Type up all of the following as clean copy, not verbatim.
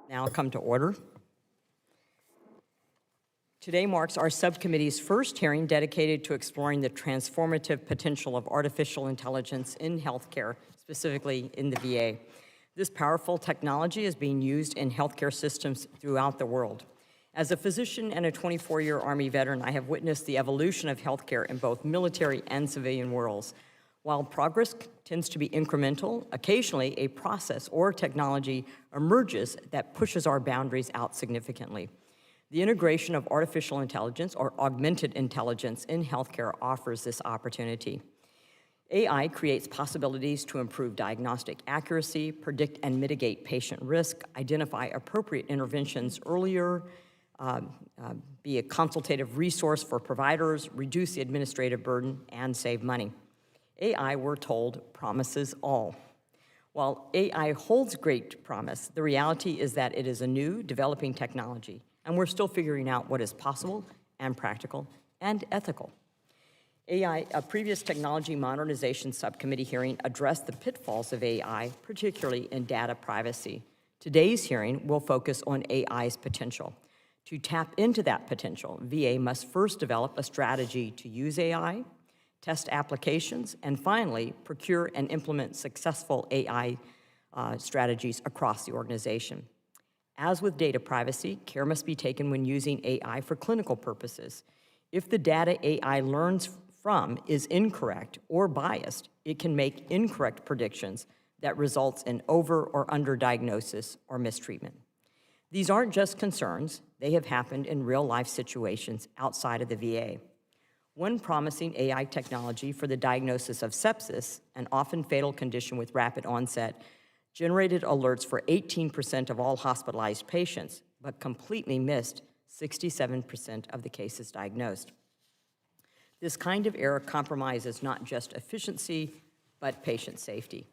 Now come to order. Today marks our subcommittee's first hearing dedicated to exploring the transformative potential of artificial intelligence in healthcare, specifically in the VA. This powerful technology is being used in healthcare systems throughout the world. As a physician and a 24-year Army veteran, I have witnessed the evolution of healthcare in both military and civilian worlds. While progress tends to be incremental, occasionally a process or technology emerges that pushes our boundaries out significantly. The integration of artificial intelligence or augmented intelligence in healthcare offers this opportunity. AI creates possibilities to improve diagnostic accuracy, predict and mitigate patient risk, identify appropriate interventions earlier, be a consultative resource for providers, reduce the administrative burden, and save money. AI, we're told, promises all. While AI holds great promise, the reality is that it is a new, developing technology, and we're still figuring out what is possible and practical and ethical. AI, a previous technology modernization subcommittee hearing addressed the pitfalls of AI, particularly in data privacy. Today's hearing will focus on AI's potential. To tap into that potential, VA must first develop a strategy to use AI, test applications, and finally, procure and implement successful AI strategies across the organization. As with data privacy, care must be taken when using AI for clinical purposes. If the data AI learns from is incorrect or biased, it can make incorrect predictions that results in over or underdiagnosis or mistreatment. These aren't just concerns, they have happened in real-life situations outside of the VA. One promising AI technology for the diagnosis of sepsis, an often fatal condition with rapid onset, generated alerts for 18% of all hospitalized patients, but completely missed 67% of the cases diagnosed. This kind of error compromises not just efficiency, but patient safety.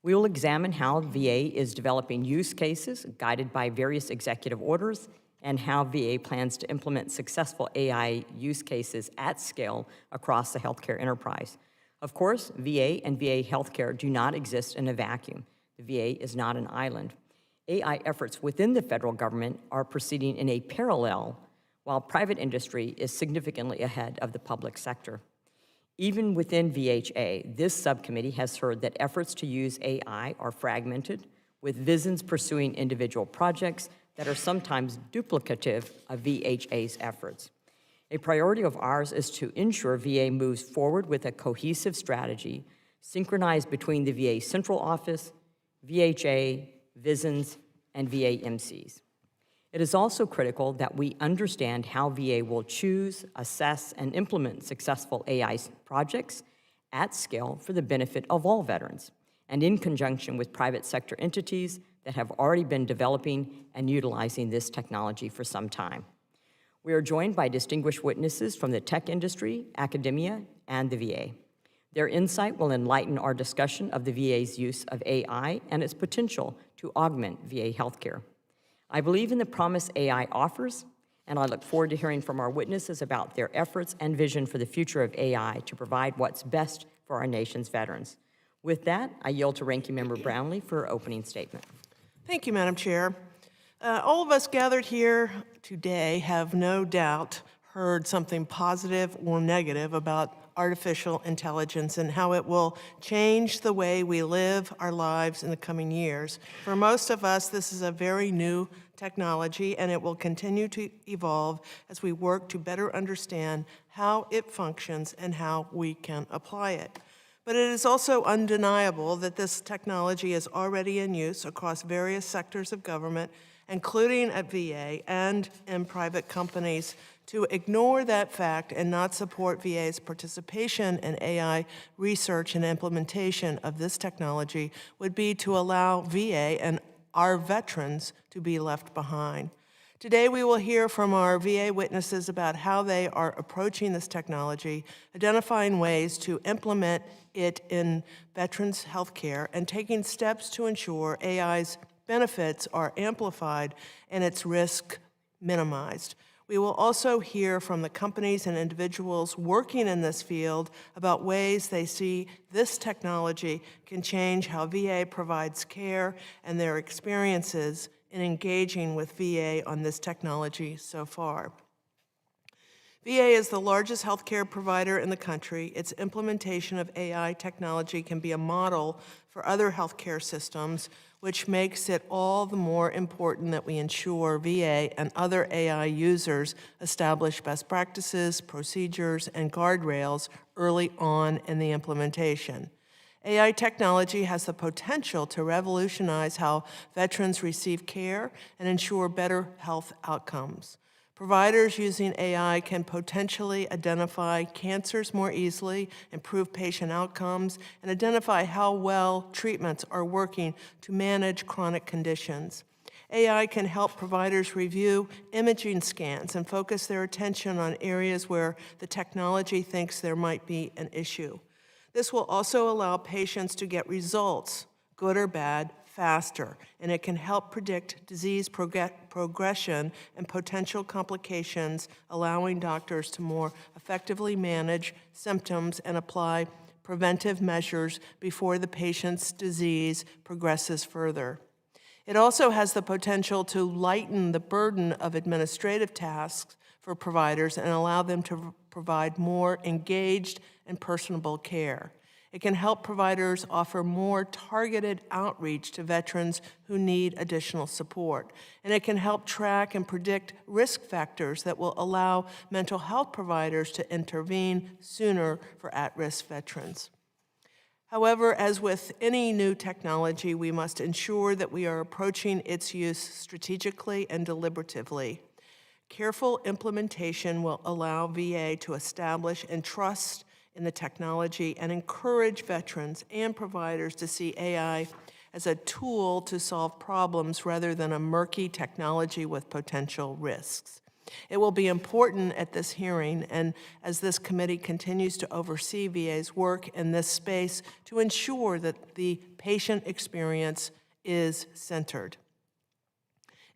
We will examine how VA is developing use cases guided by various executive orders and how VA plans to implement successful AI use cases at scale across the healthcare enterprise. Of course, VA and VA healthcare do not exist in a vacuum. The VA is not an island. AI efforts within the federal government are proceeding in a parallel, while private industry is significantly ahead of the public sector. Even within VHA, this subcommittee has heard that efforts to use AI are fragmented, with VISNs pursuing individual projects that are sometimes duplicative of VHA's efforts. A priority of ours is to ensure VA moves forward with a cohesive strategy, synchronized between the VA Central Office, VHA, VISNs, and VA MCs. It is also critical that we understand how VA will choose, assess, and implement successful AI projects at scale for the benefit of all veterans, and in conjunction with private sector entities that have already been developing and utilizing this technology for some time. We are joined by distinguished witnesses from the tech industry, academia, and the VA. Their insight will enlighten our discussion of the VA's use of AI and its potential to augment VA healthcare. I believe in the promise AI offers, and I look forward to hearing from our witnesses about their efforts and vision for the future of AI to provide what's best for our nation's veterans. With that, I yield to Ranking Member Brownlee for her opening statement. Thank you, Madam Chair. All of us gathered here today have no doubt heard something positive or negative about artificial intelligence and how it will change the way we live our lives in the coming years. For most of us, this is a very new technology, and it will continue to evolve as we work to better understand how it functions and how we can apply it. But it is also undeniable that this technology is already in use across various sectors of government, including at VA and in private companies. To ignore that fact and not support VA's participation in AI research and implementation of this technology would be to allow VA and our veterans to be left behind. Today we will hear from our VA witnesses about how they are approaching this technology, identifying ways to implement it in veterans' health care, and taking steps to ensure AI's benefits are amplified and its risk minimized. We will also hear from the companies and individuals working in this field about ways they see this technology can change how VA provides care and their experiences in engaging with VA on this technology so far. VA is the largest healthcare provider in the country. Its implementation of AI technology can be a model for other healthcare systems, which makes it all the more important that we ensure VA and other AI users establish best practices, procedures, and guardrails early on in the implementation. AI technology has the potential to revolutionize how veterans receive care and ensure better health outcomes. Providers using AI can potentially identify cancers more easily, improve patient outcomes, and identify how well treatments are working to manage chronic conditions. AI can help providers review imaging scans and focus their attention on areas where the technology thinks there might be an issue. This will also allow patients to get results, good or bad, faster, and it can help predict disease progression and potential complications, allowing doctors to more effectively manage symptoms and apply preventive measures before the patient's disease progresses further. It also has the potential to lighten the burden of administrative tasks for providers and allow them to provide more engaged and personable care. It can help providers offer more targeted outreach to veterans who need additional support. And it can help track and predict risk factors that will allow mental health providers to intervene sooner for at-risk veterans. However, as with any new technology, we must ensure that we are approaching its use strategically and deliberatively. Careful implementation will allow VA to establish and trust in the technology and encourage veterans and providers to see AI as a tool to solve problems rather than a murky technology with potential risks. It will be important at this hearing and as this committee continues to oversee VA's work in this space to ensure that the patient experience is centered.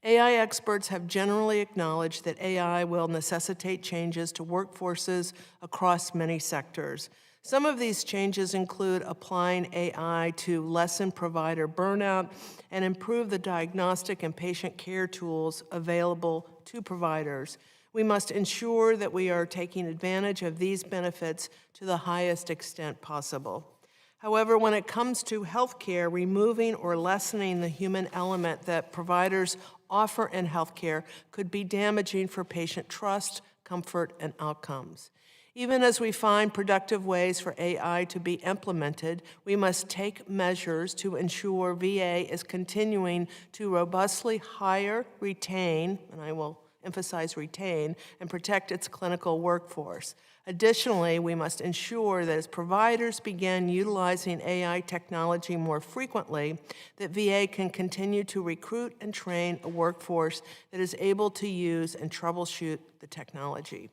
AI experts have generally acknowledged that AI will necessitate changes to workforces across many sectors. Some of these changes include applying AI to lessen provider burnout and improve the diagnostic and patient care tools available to providers. We must ensure that we are taking advantage of these benefits to the highest extent possible. However, when it comes to healthcare, removing or lessening the human element that providers offer in healthcare could be damaging for patient trust, comfort, and outcomes. Even as we find productive ways for AI to be implemented, we must take measures to ensure VA is continuing to robustly hire, retain, and I will emphasize retain, and protect its clinical workforce. Additionally, we must ensure that as providers begin utilizing AI technology more frequently, that VA can continue to recruit and train a workforce that is able to use and troubleshoot the technology.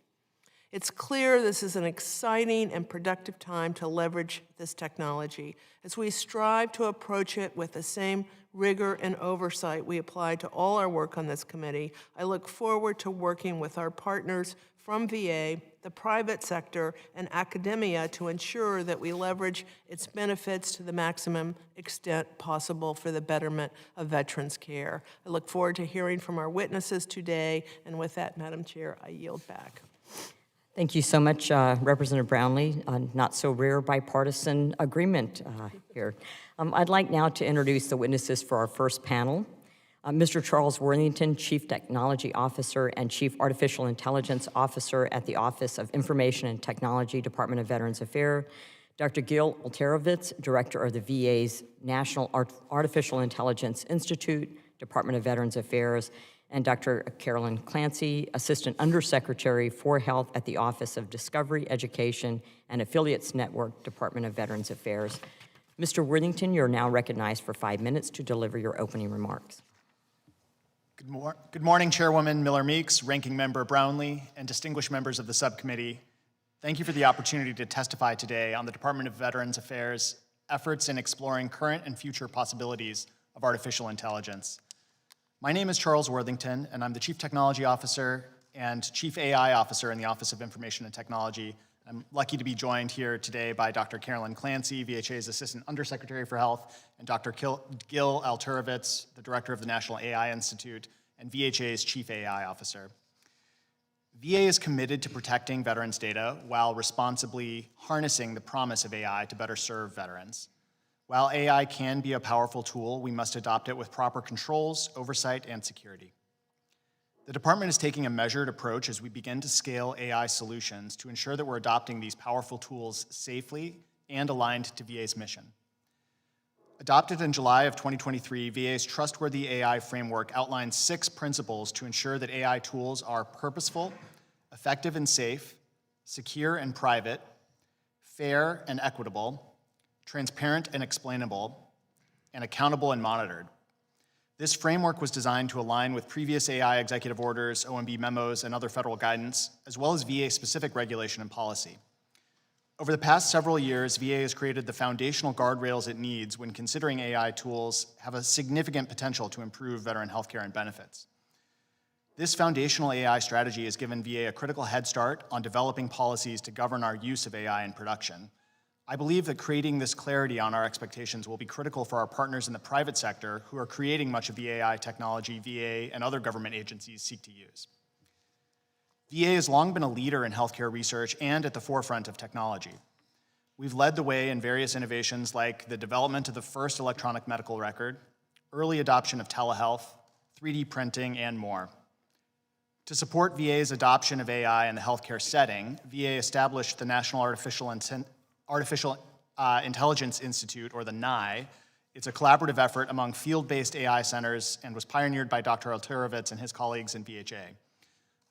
It's clear this is an exciting and productive time to leverage this technology as we strive to approach it with the same rigor and oversight we apply to all our work on this committee. I look forward to working with our partners from VA, the private sector, and academia to ensure that we leverage its benefits to the maximum extent possible for the betterment of veterans' care. I look forward to hearing from our witnesses today, and with that, Madam Chair, I yield back. Thank you so much, Representative Brownlee. Not so rare bipartisan agreement here. I'd like now to introduce the witnesses for our first panel. Mr. Charles Worthington, Chief Technology Officer and Chief Artificial Intelligence Officer at the Office of Information and Technology, Department of Veterans Affairs. Dr. Gil Alterovitz, Director of the VA's National Artificial Intelligence Institute, Department of Veterans Affairs, and Dr. Carolyn Clancy, Assistant Undersecretary for Health at the Office of Discovery, Education, and Affiliates Network, Department of Veterans Affairs. Mr. Worthington, you're now recognized for 5 minutes to deliver your opening remarks. Good morning, Chairwoman Miller-Meeks, Ranking Member Brownlee, and distinguished members of the subcommittee. Thank you for the opportunity to testify today on the Department of Veterans Affairs' efforts in exploring current and future possibilities of artificial intelligence. My name is Charles Worthington, and I'm the Chief Technology Officer and Chief AI Officer in the Office of Information and Technology I'm lucky to be joined here today by Dr. Carolyn Clancy, VHA's Assistant Undersecretary for Health, and Dr. Gil Alterovitz, the Director of the National AI Institute, and VHA's Chief AI Officer. VA is committed to protecting veterans' data while responsibly harnessing the promise of AI to better serve veterans. While AI can be a powerful tool, we must adopt it with proper controls, oversight, and security. The department is taking a measured approach as we begin to scale AI solutions to ensure that we're adopting these powerful tools safely and aligned to VA's mission. Adopted in July of 2023, VA's Trustworthy AI Framework outlines 6 principles to ensure that AI tools are purposeful, effective and safe, secure and private, fair and equitable, transparent and explainable, and accountable and monitored. This framework was designed to align with previous AI executive orders, OMB memos, and other federal guidance, as well as VA-specific regulation and policy. Over the past several years, VA has created the foundational guardrails it needs when considering AI tools have a significant potential to improve veteran healthcare and benefits. This foundational AI strategy has given VA a critical head start on developing policies to govern our use of AI in production. I believe that creating this clarity on our expectations will be critical for our partners in the private sector who are creating much of the AI technology VA and other government agencies seek to use. VA has long been a leader in healthcare research and at the forefront of technology. We've led the way in various innovations like the development of the first electronic medical record, early adoption of telehealth, 3D printing, and more. To support VA's adoption of AI in the healthcare setting, VA established the National Artificial Intelligence Institute, or the NAI. It's a collaborative effort among field-based AI centers and was pioneered by Dr. Alterovitz and his colleagues in VHA.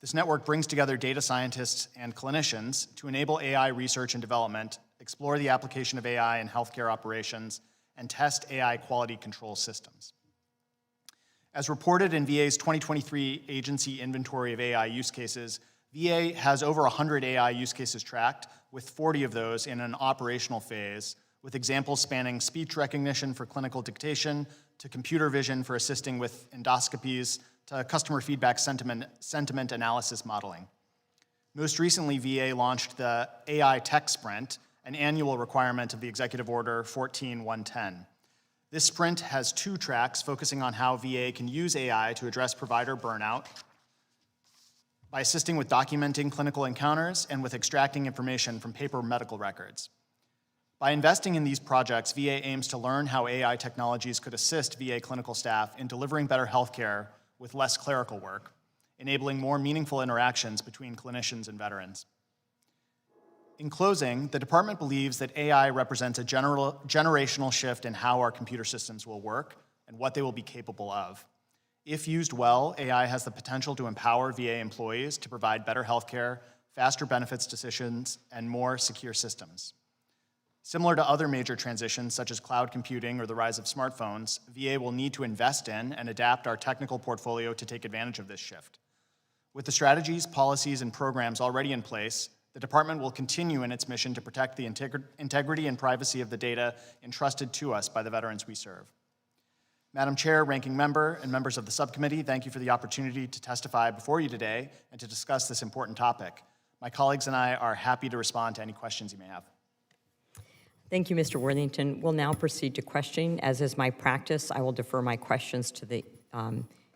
This network brings together data scientists and clinicians to enable AI research and development, explore the application of AI in healthcare operations, and test AI quality control systems. As reported in VA's 2023 agency inventory of AI use cases, VA has over 100 AI use cases tracked, with 40 of those in an operational phase, with examples spanning speech recognition for clinical dictation, to computer vision for assisting with endoscopies, to customer feedback sentiment analysis modeling. Most recently, VA launched the AI Tech Sprint, an annual requirement of the Executive Order 14110. This sprint has 2 tracks focusing on how VA can use AI to address provider burnout by assisting with documenting clinical encounters and with extracting information from paper medical records. By investing in these projects, VA aims to learn how AI technologies could assist VA clinical staff in delivering better healthcare with less clerical work, enabling more meaningful interactions between clinicians and veterans. In closing, the department believes that AI represents a generational shift in how our computer systems will work and what they will be capable of. If used well, AI has the potential to empower VA employees to provide better healthcare, faster benefits decisions, and more secure systems. Similar to other major transitions such as cloud computing or the rise of smartphones, VA will need to invest in and adapt our technical portfolio to take advantage of this shift. With the strategies, policies, and programs already in place, the department will continue in its mission to protect the integrity and privacy of the data entrusted to us by the veterans we serve. Madam Chair, Ranking Member, and members of the subcommittee, thank you for the opportunity to testify before you today and to discuss this important topic. My colleagues and I are happy to respond to any questions you may have. Thank you, Mr. Worthington. We'll now proceed to questioning. As is my practice, I will defer my questions to the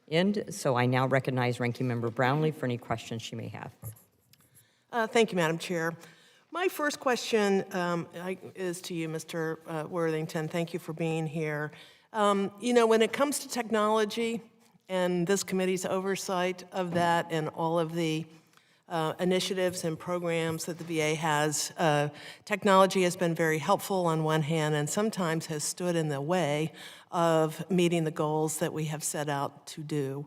end. So I now recognize Ranking Member Brownlee for any questions she may have. Thank you, Madam Chair. My first question is to you, Mr. Worthington. Thank you for being here. You know, when it comes to technology and this committee's oversight of that and all of the initiatives and programs that the VA has, technology has been very helpful on one hand and sometimes has stood in the way of meeting the goals that we have set out to do.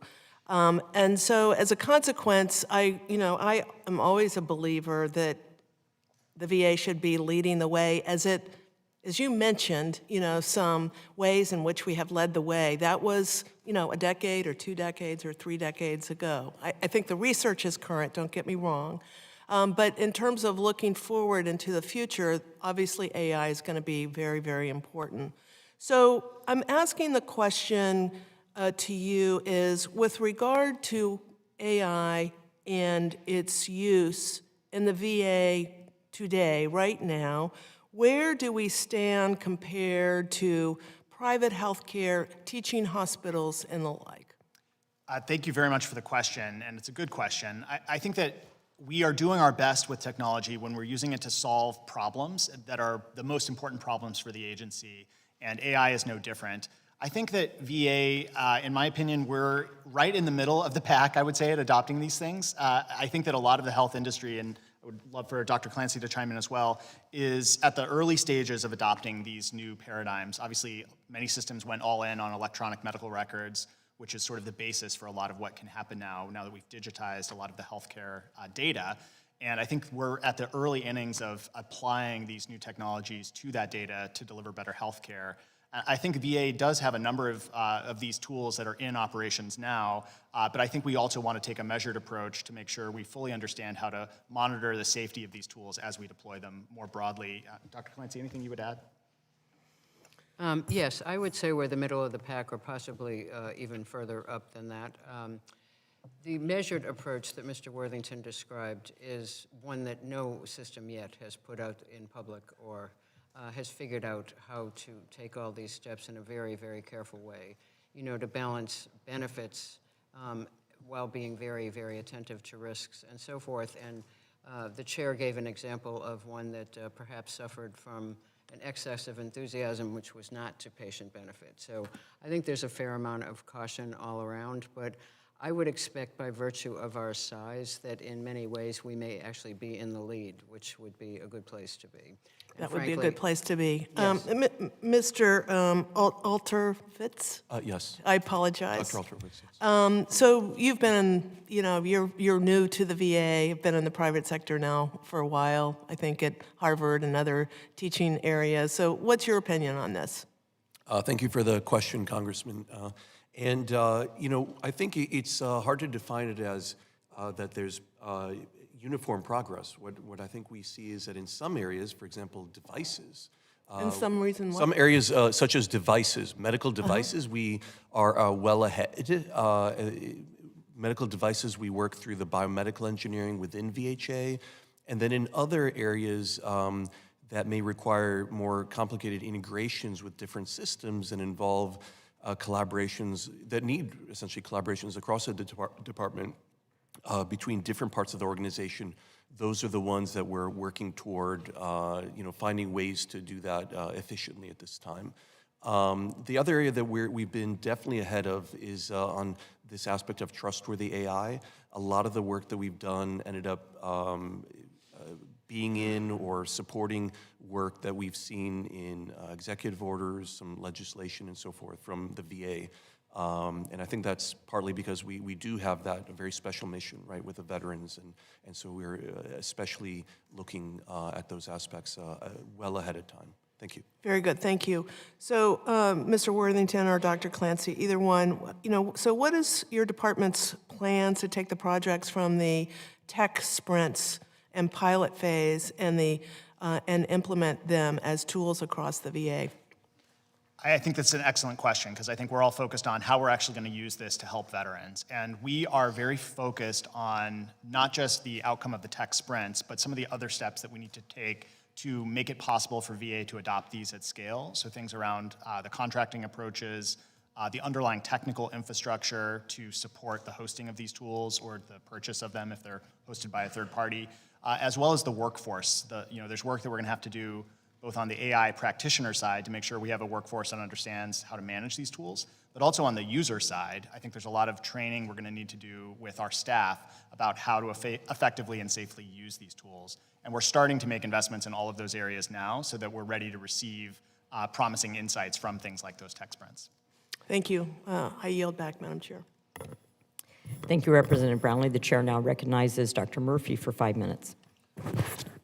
And so as a consequence, I am always a believer that the VA should be leading the way as you mentioned, some ways in which we have led the way. That was, a decade or 2 decades or 3 decades ago. I think the research is current, don't get me wrong. But in terms of looking forward into the future, obviously AI is going to be very, very important. So I'm asking the question to you is, with regard to AI and its use in the VA today, right now, where do we stand compared to private healthcare, teaching hospitals, and the like? Thank you very much for the question, and it's a good question. I think that we are doing our best with technology when we're using it to solve problems that are the most important problems for the agency, and AI is no different. I think that VA, in my opinion, we're right in the middle of the pack, I would say, at adopting these things. I think that a lot of the health industry, and I would love for Dr. Clancy to chime in as well, is at the early stages of adopting these new paradigms. Obviously, many systems went all in on electronic medical records, which is sort of the basis for a lot of what can happen now that we've digitized a lot of the healthcare data. And I think we're at the early innings of applying these new technologies to that data to deliver better healthcare. I think VA does have a number of these tools that are in operations now, but I think we also want to take a measured approach to make sure we fully understand how to monitor the safety of these tools as we deploy them more broadly. Dr. Clancy, anything you would add? Yes, I would say we're the middle of the pack, or possibly even further up than that. The measured approach that Mr. Worthington described is one that no system yet has put out in public or has figured out how to take all these steps in a very, very careful way, to balance benefits while being very, very attentive to risks and so forth. And the chair gave an example of one that perhaps suffered from an excess of enthusiasm, which was not to patient benefit. So I think there's a fair amount of caution all around, but I would expect by virtue of our size that in many ways we may actually be in the lead, which would be a good place to be. And That would be a frankly, good place to be. Yes. Mr. Alterfitz? Yes. I apologize. Dr. Alterwitz, yes. So you've been, you're new to the VA, you've been in the private sector now for a while, I think at Harvard and other teaching areas. So what's your opinion on this? Thank you for the question, Congressman. I think it's hard to define it as that there's uniform progress. What I think we see is that in some areas, for example, devices. In some reason, Some areas, such as devices, medical devices, we are well ahead. Medical devices, we work through the biomedical engineering within VHA. And then in other areas that may require more complicated integrations with different systems and involve collaborations that need essentially collaborations across the department between different parts of the organization. Those are the ones that we're working toward, finding ways to do that efficiently at this time. The other area that we've been definitely ahead of is on this aspect of trustworthy AI. A lot of the work that we've done ended up being in or supporting work that we've seen in executive orders, some legislation and so forth from the VA. And I think that's partly because we do have that very special mission, right, with the veterans. And so we're especially looking at those aspects well ahead of time. Thank you. Very good, thank you. So, Mr. Worthington or Dr. Clancy, either one, so what is your department's plans to take the projects from the tech sprints and pilot phase and implement them as tools across the VA? I think that's an excellent question, because I think we're all focused on how we're actually going to use this to help veterans. And we are very focused on not just the outcome of the tech sprints, but some of the other steps that we need to take to make it possible for VA to adopt these at scale. So things around the contracting approaches, the underlying technical infrastructure to support the hosting of these tools or the purchase of them if they're hosted by a third party, as well as the workforce. There's work that we're going to have to do both on the AI practitioner side to make sure we have a workforce that understands how to manage these tools, but also on the user side. I think there's a lot of training we're going to need to do with our staff about how to effectively and safely use these tools. And we're starting to make investments in all of those areas now so that we're ready to receive promising insights from things like those tech sprints. Thank you. I yield back, Madam Chair. Thank you, Representative Brownlee. The chair now recognizes Dr. Murphy for 5 minutes.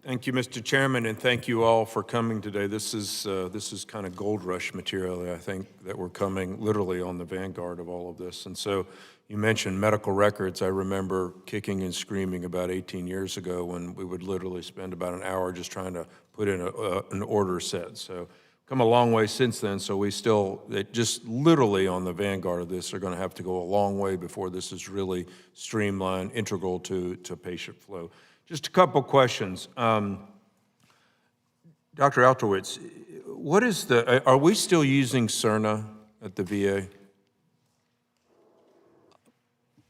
Thank you, Mr. Chairman, and thank you all for coming today. This is kind of gold rush material, I think, that we're coming literally on the vanguard of all of this. And so you mentioned medical records. I remember kicking and screaming about 18 years ago when we would literally spend about an hour just trying to put in an order set. So come a long way since then, so we still, just literally on the vanguard of this, are going to have to go a long way before this is really streamlined, integral to patient flow. Just a couple questions. Dr. Altowitz, what is are we still using Cerna at the VA?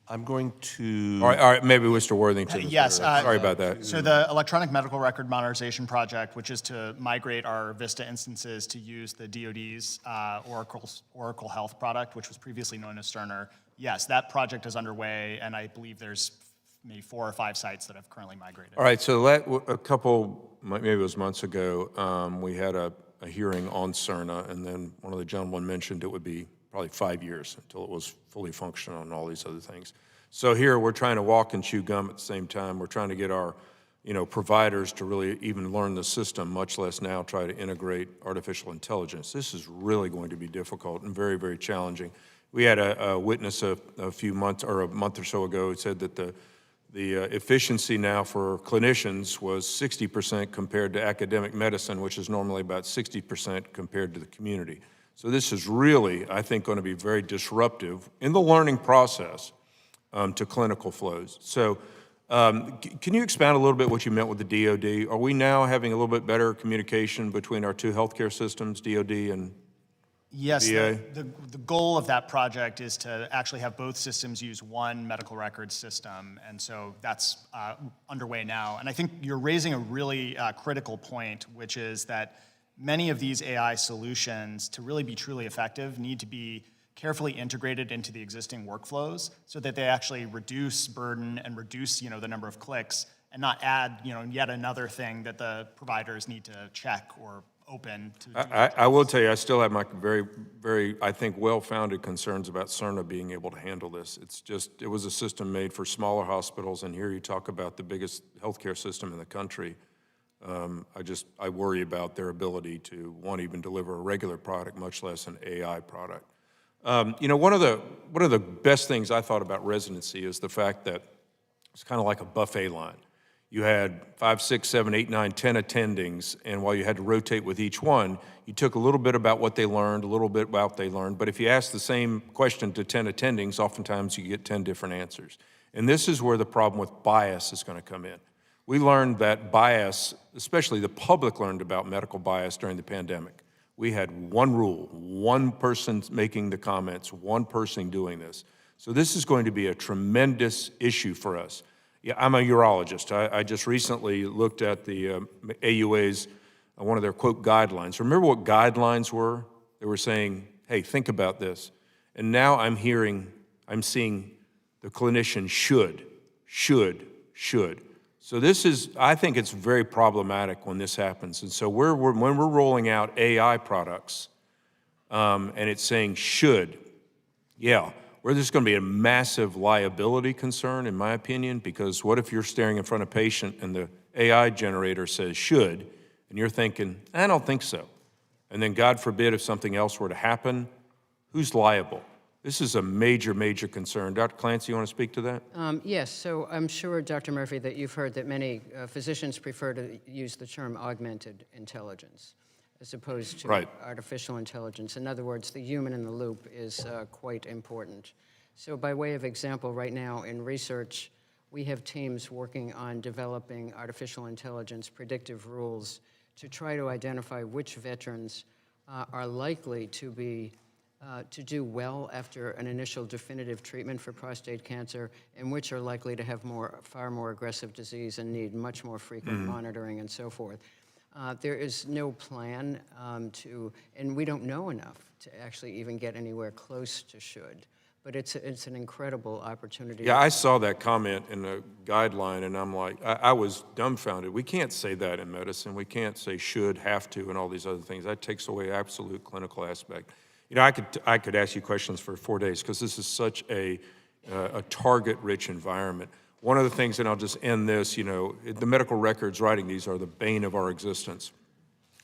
I'm going to. All right, maybe Mr. Worthington. is Yes. better. Sorry about that. So the Electronic Medical Record Modernization Project, which is to migrate our Vista instances to use the DoD's Oracle Health product, which was previously known as Cerner. Yes, that project is underway, and I believe there's maybe 4 or 5 sites that have currently migrated. All right, so a couple, maybe it was months ago, we had a hearing on Cerna, and then one of the gentlemen mentioned it would be probably 5 years until it was fully functional and all these other things. So here we're trying to walk and chew gum at the same time. We're trying to get our providers to really even learn the system, much less now try to integrate artificial intelligence. This is really going to be difficult and very, very challenging. We had a witness a few months, or a month or so ago, who said that the efficiency now for clinicians was 60% compared to academic medicine, which is normally about 60% compared to the community. So this is really, I think, going to be very disruptive in the learning process to clinical flows. So can you expound a little bit what you meant with the DoD? Are we now having a little bit better communication between our two healthcare systems, DoD and Yes, VA? the goal of that project is to actually have both systems use one medical records system, and so that's underway now. And I think you're raising a really critical point, which is that many of these AI solutions, to really be truly effective, need to be carefully integrated into the existing workflows so that they actually reduce burden and reduce, the number of clicks, and not add, yet another thing that the providers need to check or open to do. I will tell you, I still have my very, very, I think, well-founded concerns about Cerna being able to handle this. It was a system made for smaller hospitals, and here you talk about the biggest healthcare system in the country. I worry about their ability to, one, even deliver a regular product, much less an AI product. One of the best things I thought about residency is the fact that it's kind of like a buffet line. You had 5, 6, 7, 8, 9, 10 attendings, and while you had to rotate with each one, you took a little bit about what they learned, a little bit about what they learned, but if you ask the same question to 10 attendings, oftentimes you get 10 different answers. And this is where the problem with bias is going to come in. We learned that bias, especially the public learned about medical bias during the pandemic. We had one rule, one person making the comments, one person doing this. So this is going to be a tremendous issue for us. Yeah, I'm a urologist. I just recently looked at the AUA's, one of their quote guidelines. Remember what guidelines were? They were saying, hey, think about this. And now I'm seeing the clinician should. So I think it's very problematic when this happens. And so when we're rolling out AI products and it's saying should, yeah, where there's going to be a massive liability concern, in my opinion, because what if you're staring in front of a patient and the AI generator says should, and you're thinking, I don't think so. And then God forbid if something else were to happen, who's liable? This is a major, major concern. Dr. Clancy, you want to speak to that? Yes, so I'm sure, Dr. Murphy, that you've heard that many physicians prefer to use the term augmented intelligence as opposed to artificial intelligence. In other words, the human in the loop is quite important. So by way of example, right now in research, we have teams working on developing artificial intelligence predictive rules to try to identify which veterans are likely to do well after an initial definitive treatment for prostate cancer, and which are likely to have far more aggressive disease and need much more frequent monitoring and so forth. There is no plan and we don't know enough to actually even get anywhere close to should. But it's an incredible opportunity. Yeah, I saw that comment in the guideline, and I'm like, I was dumbfounded. We can't say that in medicine. We can't say should, have to, and all these other things. That takes away absolute clinical aspect. I could ask you questions for 4 days because this is such a target-rich environment. One of the things, and I'll just end this, the medical records writing these are the bane of our existence.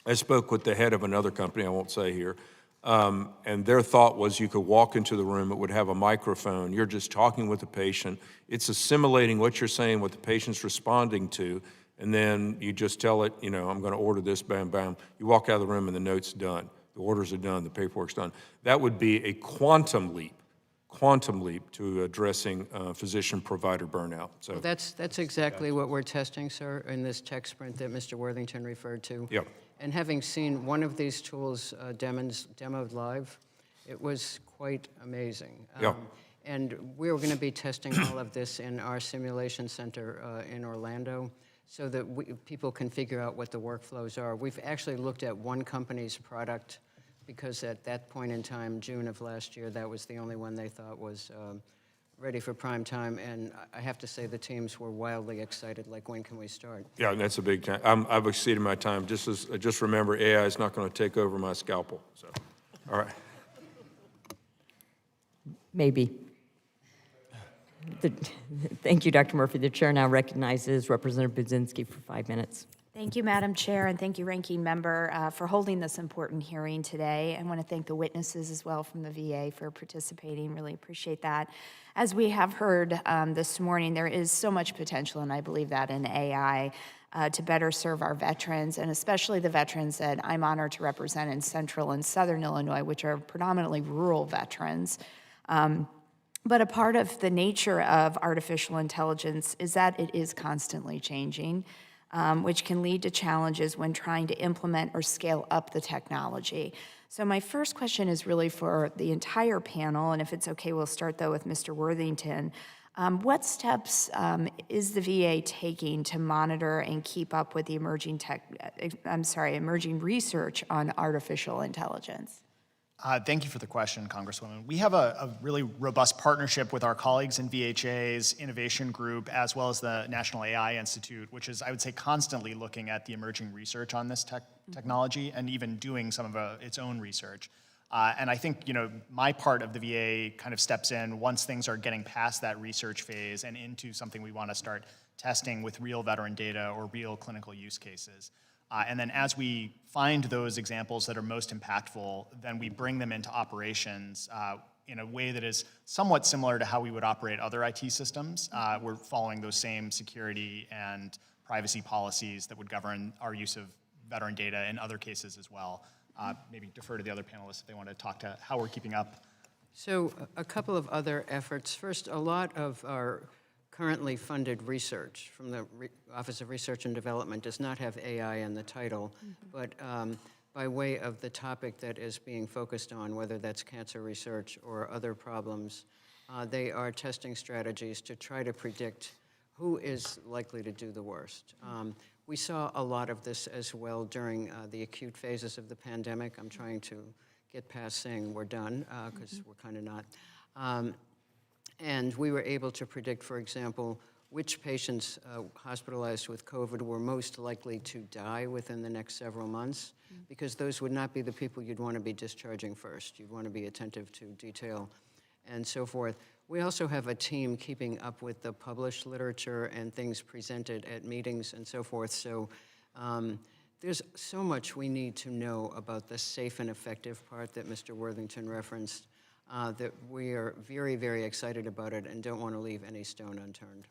I spoke with the head of another company, I won't say here, and their thought was you could walk into the room, it would have a microphone, you're just talking with the patient, it's assimilating what you're saying, what the patient's responding to, and then you just tell it, I'm going to order this, bam, bam. You walk out of the room and the note's done. The orders are done, the paperwork's done. That would be a quantum leap quantum leap to addressing physician-provider burnout. So, Well, that's exactly what we're testing, sir, in this tech sprint that Mr. Worthington referred to. yeah. And having seen one of these tools demoed live, it was quite amazing. Yeah. And we're going to be testing all of this in our simulation center in Orlando so that people can figure out what the workflows are. We've actually looked at one company's product because at that point in time, June of last year, that was the only one they thought was ready for prime time. And I have to say the teams were wildly excited, like, when can we start? Yeah, that's a big time. I've exceeded my time. Just remember, AI is not going to take over my scalpel. So, all right. Maybe. Thank you, Dr. Murphy. The chair now recognizes Representative Budzinski for 5 minutes. Thank you, Madam Chair, and thank you, Ranking Member, for holding this important hearing today. I want to thank the witnesses as well from the VA for participating. Really appreciate that. As we have heard this morning, there is so much potential, and I believe that in AI, to better serve our veterans, and especially the veterans that I'm honored to represent in Central and Southern Illinois, which are predominantly rural veterans. But a part of the nature of artificial intelligence is that it is constantly changing, which can lead to challenges when trying to implement or scale up the technology. So my first question is really for the entire panel, and if it's okay, we'll start though with Mr. Worthington. What steps is the VA taking to monitor and keep up with the emerging research on artificial intelligence? Thank you for the question, Congresswoman. We have a really robust partnership with our colleagues in VHA's innovation group, as well as the National AI Institute, which is, I would say, constantly looking at the emerging research on this technology and even doing some of its own research. And I think, my part of the VA kind of steps in once things are getting past that research phase and into something we want to start testing with real veteran data or real clinical use cases. And then as we find those examples that are most impactful, then we bring them into operations in a way that is somewhat similar to how we would operate other IT systems. We're following those same security and privacy policies that would govern our use of veteran data in other cases as well. Maybe defer to the other panelists if they want to talk to how we're keeping up. So a couple of other efforts. First, a lot of our currently funded research from the Office of Research and Development does not have AI in the title, but by way of the topic that is being focused on, whether that's cancer research or other problems, they are testing strategies to try to predict who is likely to do the worst. We saw a lot of this as well during the acute phases of the pandemic. I'm trying to get past saying we're done, because we're kind of not. And we were able to predict, for example, which patients hospitalized with COVID were most likely to die within the next several months, because those would not be the people you'd want to be discharging first. You'd want to be attentive to detail and so forth. We also have a team keeping up with the published literature and things presented at meetings and so forth. So there's so much we need to know about the safe and effective part that Mr. Worthington referenced. That we are very, very excited about it and don't want to leave any stone unturned.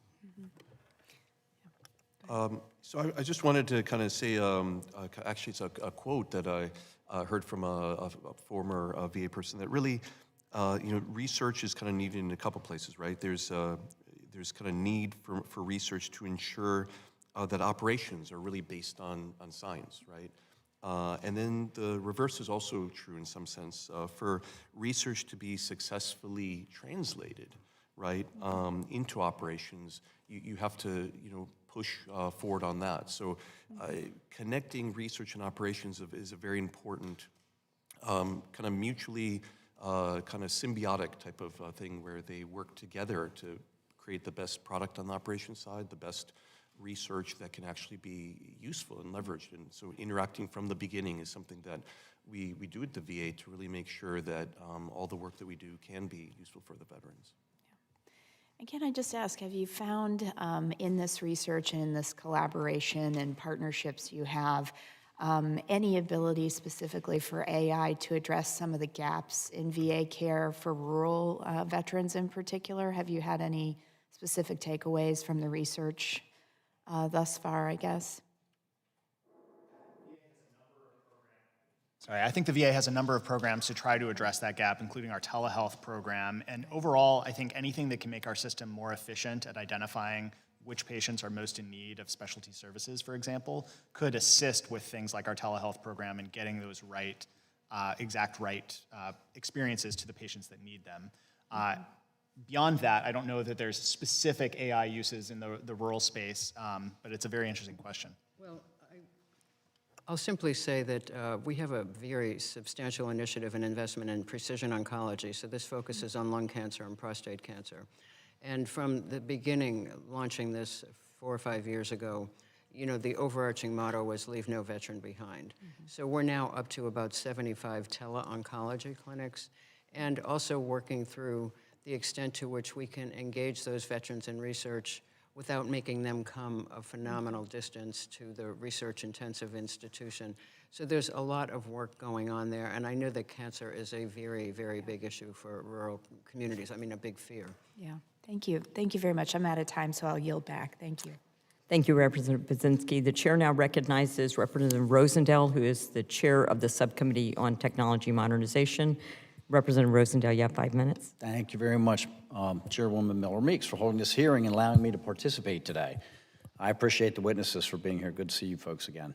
So I just wanted to kind of say, actually it's a quote that I heard from a former VA person that really, research is kind of needed in a couple places, right? There's kind of need for research to ensure that operations are really based on science, right? And then the reverse is also true in some sense. For research to be successfully translated, right, into operations, you have to, push forward on that. So connecting research and operations is a very important kind of mutually kind of symbiotic type of thing where they work together to create the best product on the operations side, the best research that can actually be useful and leveraged. And so interacting from the beginning is something that we do at the VA to really make sure that all the work that we do can be useful for the veterans. And can I just ask, have you found in this research and in this collaboration and partnerships you have any ability specifically for AI to address some of the gaps in VA care for rural veterans in particular? Have you had any specific takeaways from the research thus far, I guess? Sorry, I think the VA has a number of programs to try to address that gap, including our telehealth program. And overall, I think anything that can make our system more efficient at identifying which patients are most in need of specialty services, for example, could assist with things like our telehealth program and getting those exact experiences to the patients that need them. Beyond that, I don't know that there's specific AI uses in the rural space, but it's a very interesting question. Well, I'll simply say that we have a very substantial initiative and investment in precision oncology. So this focuses on lung cancer and prostate cancer. And from the beginning, launching this 4 or 5 years ago, you know, the overarching motto was leave no veteran behind. So we're now up to about 75 tele-oncology clinics, and also working through the extent to which we can engage those veterans in research without making them come a phenomenal distance to the research-intensive institution. So there's a lot of work going on there, and I know that cancer is a very, very big issue for rural communities. I mean, a big fear. Yeah, thank you. Thank you very much. I'm out of time, so I'll yield back. Thank you. Thank you, Representative Budzinski. The chair now recognizes Representative Rosendale, who is the chair of the Subcommittee on Technology Modernization. Representative Rosendale, you have 5 minutes. Thank you very much, Chairwoman Miller-Meeks, for holding this hearing and allowing me to participate today. I appreciate the witnesses for being here. Good to see you folks again.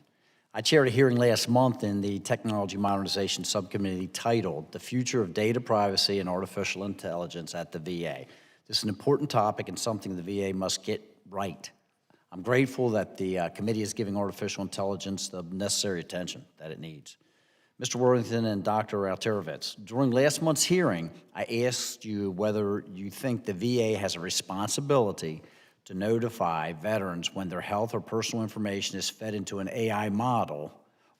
I chaired a hearing last month in the Technology Modernization Subcommittee titled The Future of Data Privacy and Artificial Intelligence at the VA. This is an important topic and something the VA must get right. I'm grateful that the committee is giving artificial intelligence the necessary attention that it needs. Mr. Worthington and Dr. Alterovitz, during last month's hearing, I asked you whether you think the VA has a responsibility to notify veterans when their health or personal information is fed into an AI model,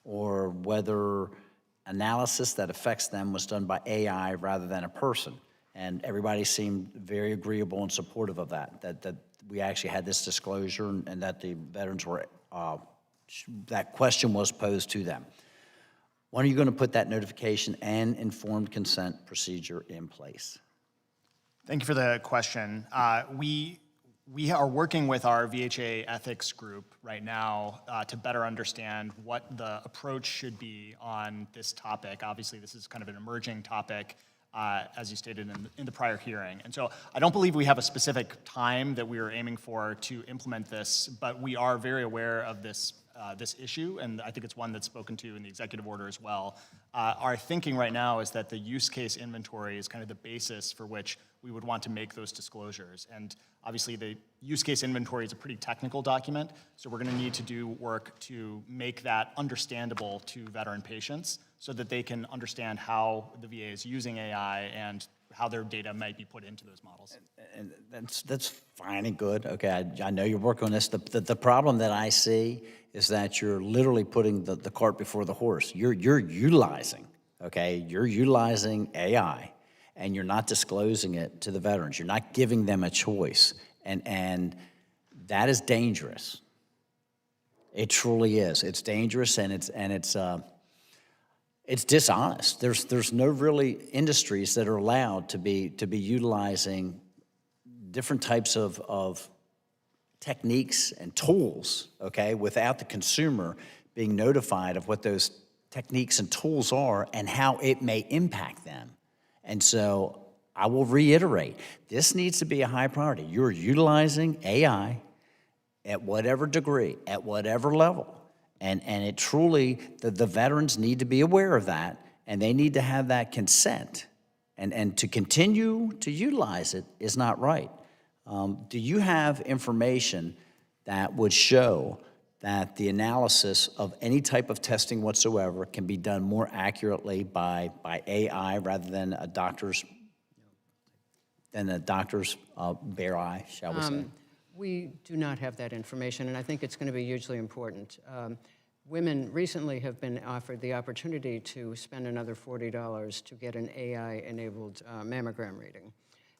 or whether analysis that affects them was done by AI rather than a person. And everybody seemed very agreeable and supportive of that we actually had this disclosure and that the veterans were, that question was posed to them. When are you going to put that notification and informed consent procedure in place? Thank you for the question. We are working with our VHA ethics group right now to better understand what the approach should be on this topic. Obviously, this is kind of an emerging topic, as you stated in the prior hearing. And so I don't believe we have a specific time that we are aiming for to implement this, but we are very aware of this issue, and I think it's one that's spoken to in the executive order as well. Our thinking right now is that the use case inventory is kind of the basis for which we would want to make those disclosures. And obviously the use case inventory is a pretty technical document, so we're going to need to do work to make that understandable to veteran patients so that they can understand how the VA is using AI and how their data might be put into those models. And that's fine and good. Okay, I know you're working on this. The problem that I see is that you're literally putting the cart before the horse. You're utilizing, okay, you're utilizing AI, and you're not disclosing it to the veterans. You're not giving them a choice, and that is dangerous. It truly is. It's dangerous, and it's dishonest. There's no really industries that are allowed to be utilizing different types of techniques and tools, okay, without the consumer being notified of what those techniques and tools are and how it may impact them. And so I will reiterate, this needs to be a high priority. You're utilizing AI at whatever degree, at whatever level. And it truly, the veterans need to be aware of that, and they need to have that consent. And to continue to utilize it is not right. Do you have information that would show that the analysis of any type of testing whatsoever can be done more accurately by AI rather than a doctor's bare eye, shall we say? We do not have that information, and I think it's going to be hugely important. Women recently have been offered the opportunity to spend another $40 to get an AI-enabled mammogram reading.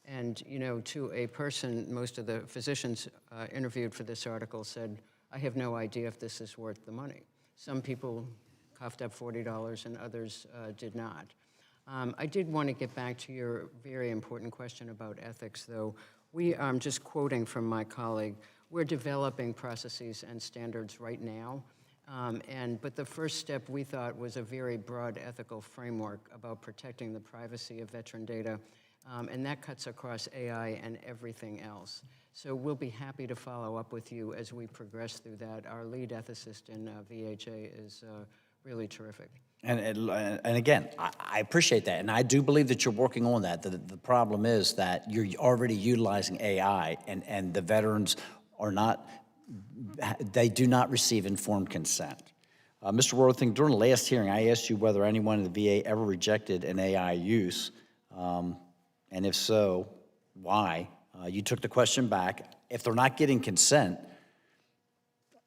And, you know, to a person, most of the physicians interviewed for this article said, I have no idea if this is worth the money. Some people coughed up $40 and others did not. I did want to get back to your very important question about ethics, though. I'm just quoting from my colleague, we're developing processes and standards right now. But the first step, we thought, was a very broad ethical framework about protecting the privacy of veteran data, and that cuts across AI and everything else. So we'll be happy to follow up with you as we progress through that. Our lead ethicist in VHA is really terrific. And again, I appreciate that, and I do believe that you're working on that. The problem is that you're already utilizing AI, and the veterans are not, they do not receive informed consent. Mr. Worthing, during the last hearing, I asked you whether anyone in the VA ever rejected an AI use, and if so, why? You took the question back. If they're not getting consent,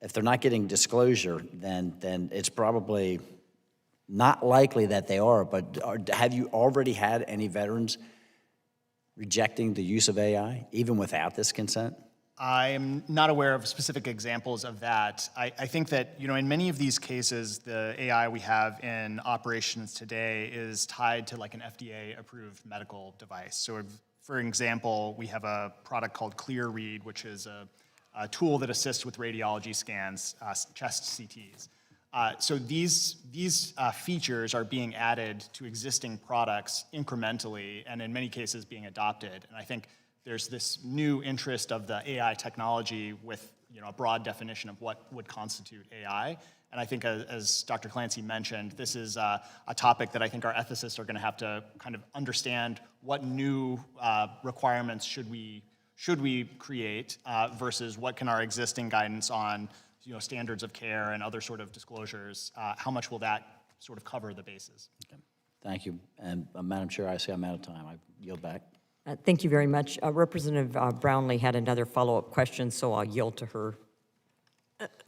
if they're not getting disclosure, then it's probably not likely that they are, but have you already had any veterans rejecting the use of AI, even without this consent? I am not aware of specific examples of that. I think that, in many of these cases, the AI we have in operations today is tied to like an FDA-approved medical device. So for example, we have a product called ClearRead, which is a tool that assists with radiology scans, chest CTs. So these features are being added to existing products incrementally, and in many cases being adopted. And I think there's this new interest of the AI technology with a broad definition of what would constitute AI. And I think, as Dr. Clancy mentioned, this is a topic that I think our ethicists are going to have to kind of understand what new requirements should we create versus what can our existing guidance on standards of care and other sort of disclosures, how much will that sort of cover the bases? Okay. Thank you. And Madam Chair, I see I'm out of time. I yield back. Thank you very much. Representative Brownlee had another follow-up question, so I'll yield to her.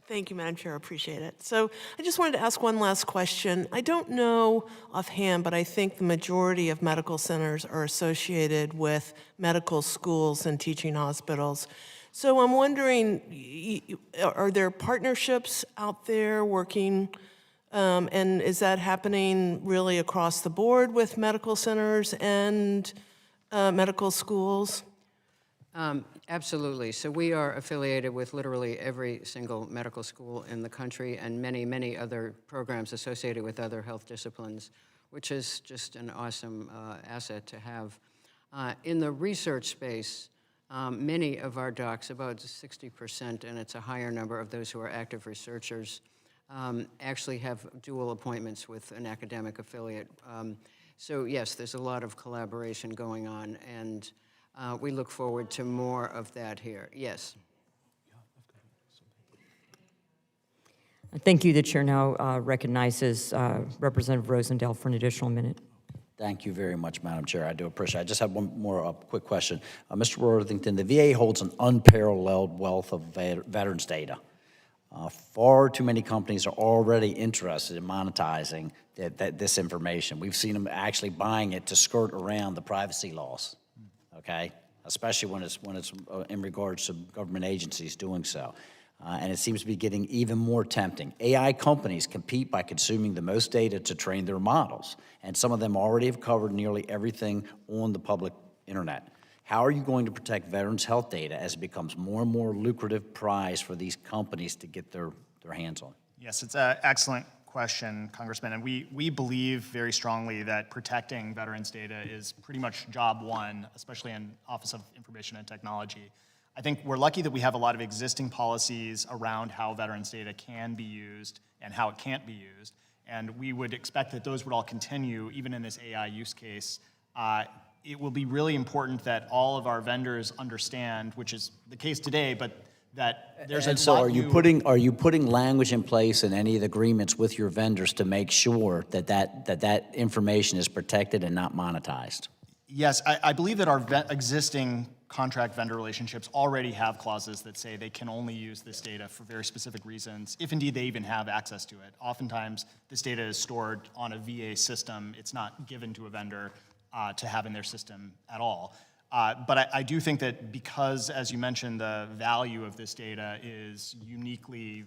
Thank you, Madam Chair. I appreciate it. So I just wanted to ask one last question. I don't know offhand, but I think the majority of medical centers are associated with medical schools and teaching hospitals. So I'm wondering, are there partnerships out there working, and is that happening really across the board with medical centers and medical schools? Absolutely. So we are affiliated with literally every single medical school in the country and many, many other programs associated with other health disciplines, which is just an awesome asset to have. In the research space, many of our docs, about 60%, and it's a higher number of those who are active researchers, actually have dual appointments with an academic affiliate. So yes, there's a lot of collaboration going on, and we look forward to more of that here. Yes. Thank you. The chair now recognizes Representative Rosendale for an additional minute. Thank you very much, Madam Chair. I do appreciate it. I just have one more quick question. Mr. Worthington, the VA holds an unparalleled wealth of veterans data. Far too many companies are already interested in monetizing this information. We've seen them actually buying it to skirt around the privacy laws, okay? Especially when it's in regards to government agencies doing so. And it seems to be getting even more tempting. AI companies compete by consuming the most data to train their models, and some of them already have covered nearly everything on the public internet. How are you going to protect veterans' health data as it becomes more and more lucrative prize for these companies to get their hands on? Yes, it's an excellent question, Congressman, and we believe very strongly that protecting veterans' data is pretty much job one, especially in Office of Information and Technology. I think we're lucky that we have a lot of existing policies around how veterans' data can be used and how it can't be used, and we would expect that those would all continue even in this AI use case. It will be really important that all of our vendors understand, which is the case today, but that there's and a so lot are you putting language in place in any of the agreements with your vendors to make sure that information is protected and not monetized? Yes, I believe that our existing contract vendor relationships already have clauses that say they can only use this data for very specific reasons, if indeed they even have access to it. Oftentimes, this data is stored on a VA system. It's not given to a vendor to have in their system at all. But I do think that because, as you mentioned, the value of this data is uniquely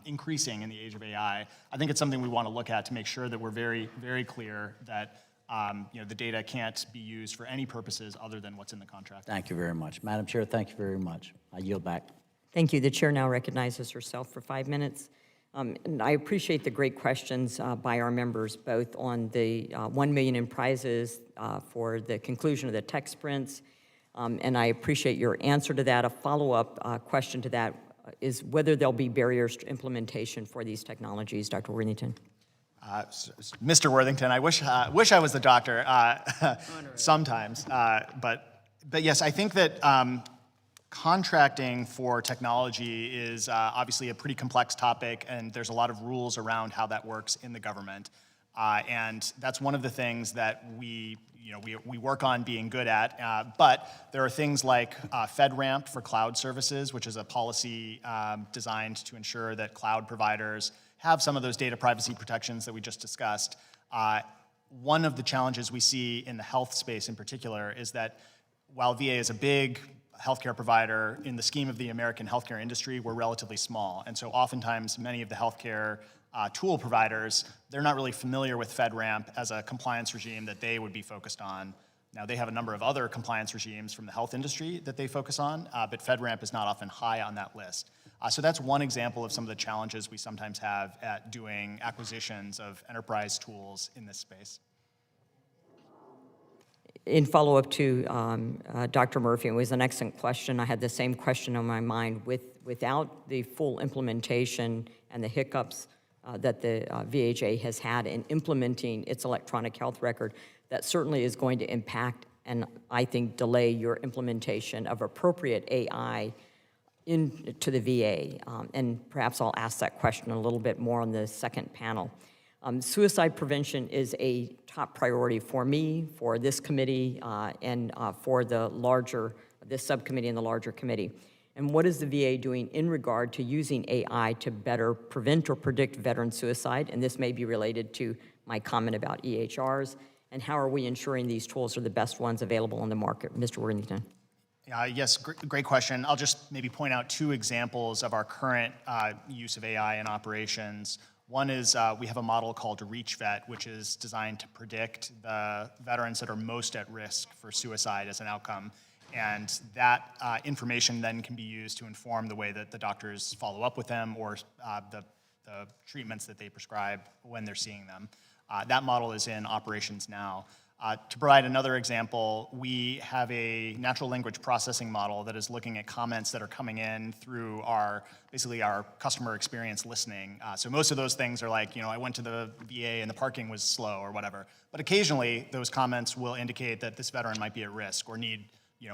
increasing in the age of AI, I think it's something we want to look at to make sure that we're very, very clear that the data can't be used for any purposes other than what's in the contract. Thank you very much. Madam Chair, thank you very much. I yield back. Thank you. The chair now recognizes herself for 5 minutes. And I appreciate the great questions by our members, both on the $1 million in prizes for the conclusion of the tech sprints, and I appreciate your answer to that. A follow-up question to that is whether there'll be barriers to implementation for these technologies, Dr. Worthington. Mr. Worthington, I wish I was the doctor sometimes, but yes, I think that contracting for technology is obviously a pretty complex topic, and there's a lot of rules around how that works in the government, and that's one of the things that we work on being good at. But there are things like FedRAMP for cloud services, which is a policy designed to ensure that cloud providers have some of those data privacy protections that we just discussed. One of the challenges we see in the health space in particular is that while VA is a big healthcare provider, in the scheme of the American healthcare industry, we're relatively small. And so oftentimes many of the healthcare tool providers, they're not really familiar with FedRAMP as a compliance regime that they would be focused on. Now, they have a number of other compliance regimes from the health industry that they focus on, but FedRAMP is not often high on that list. So that's one example of some of the challenges we sometimes have at doing acquisitions of enterprise tools in this space. In follow-up to Dr. Murphy, it was an excellent question. I had the same question on my mind. Without the full implementation and the hiccups that the VHA has had in implementing its electronic health record, that certainly is going to impact and I think delay your implementation of appropriate AI into the VA. And perhaps I'll ask that question a little bit more on the second panel. Suicide prevention is a top priority for me, for this committee, and for this subcommittee and the larger committee. And what is the VA doing in regard to using AI to better prevent or predict veteran suicide? And this may be related to my comment about EHRs. And how are we ensuring these tools are the best ones available on the market? Mr. Worthington. Yes, great question. I'll just maybe point out two examples of our current use of AI in operations. One is we have a model called ReachVet, which is designed to predict the veterans that are most at risk for suicide as an outcome. And that information then can be used to inform the way that the doctors follow up with them or the treatments that they prescribe when they're seeing them. That model is in operations now. To provide another example, we have a natural language processing model that is looking at comments that are coming in through basically our customer experience listening. So most of those things are like, I went to the VA and the parking was slow or whatever. But occasionally those comments will indicate that this veteran might be at risk or need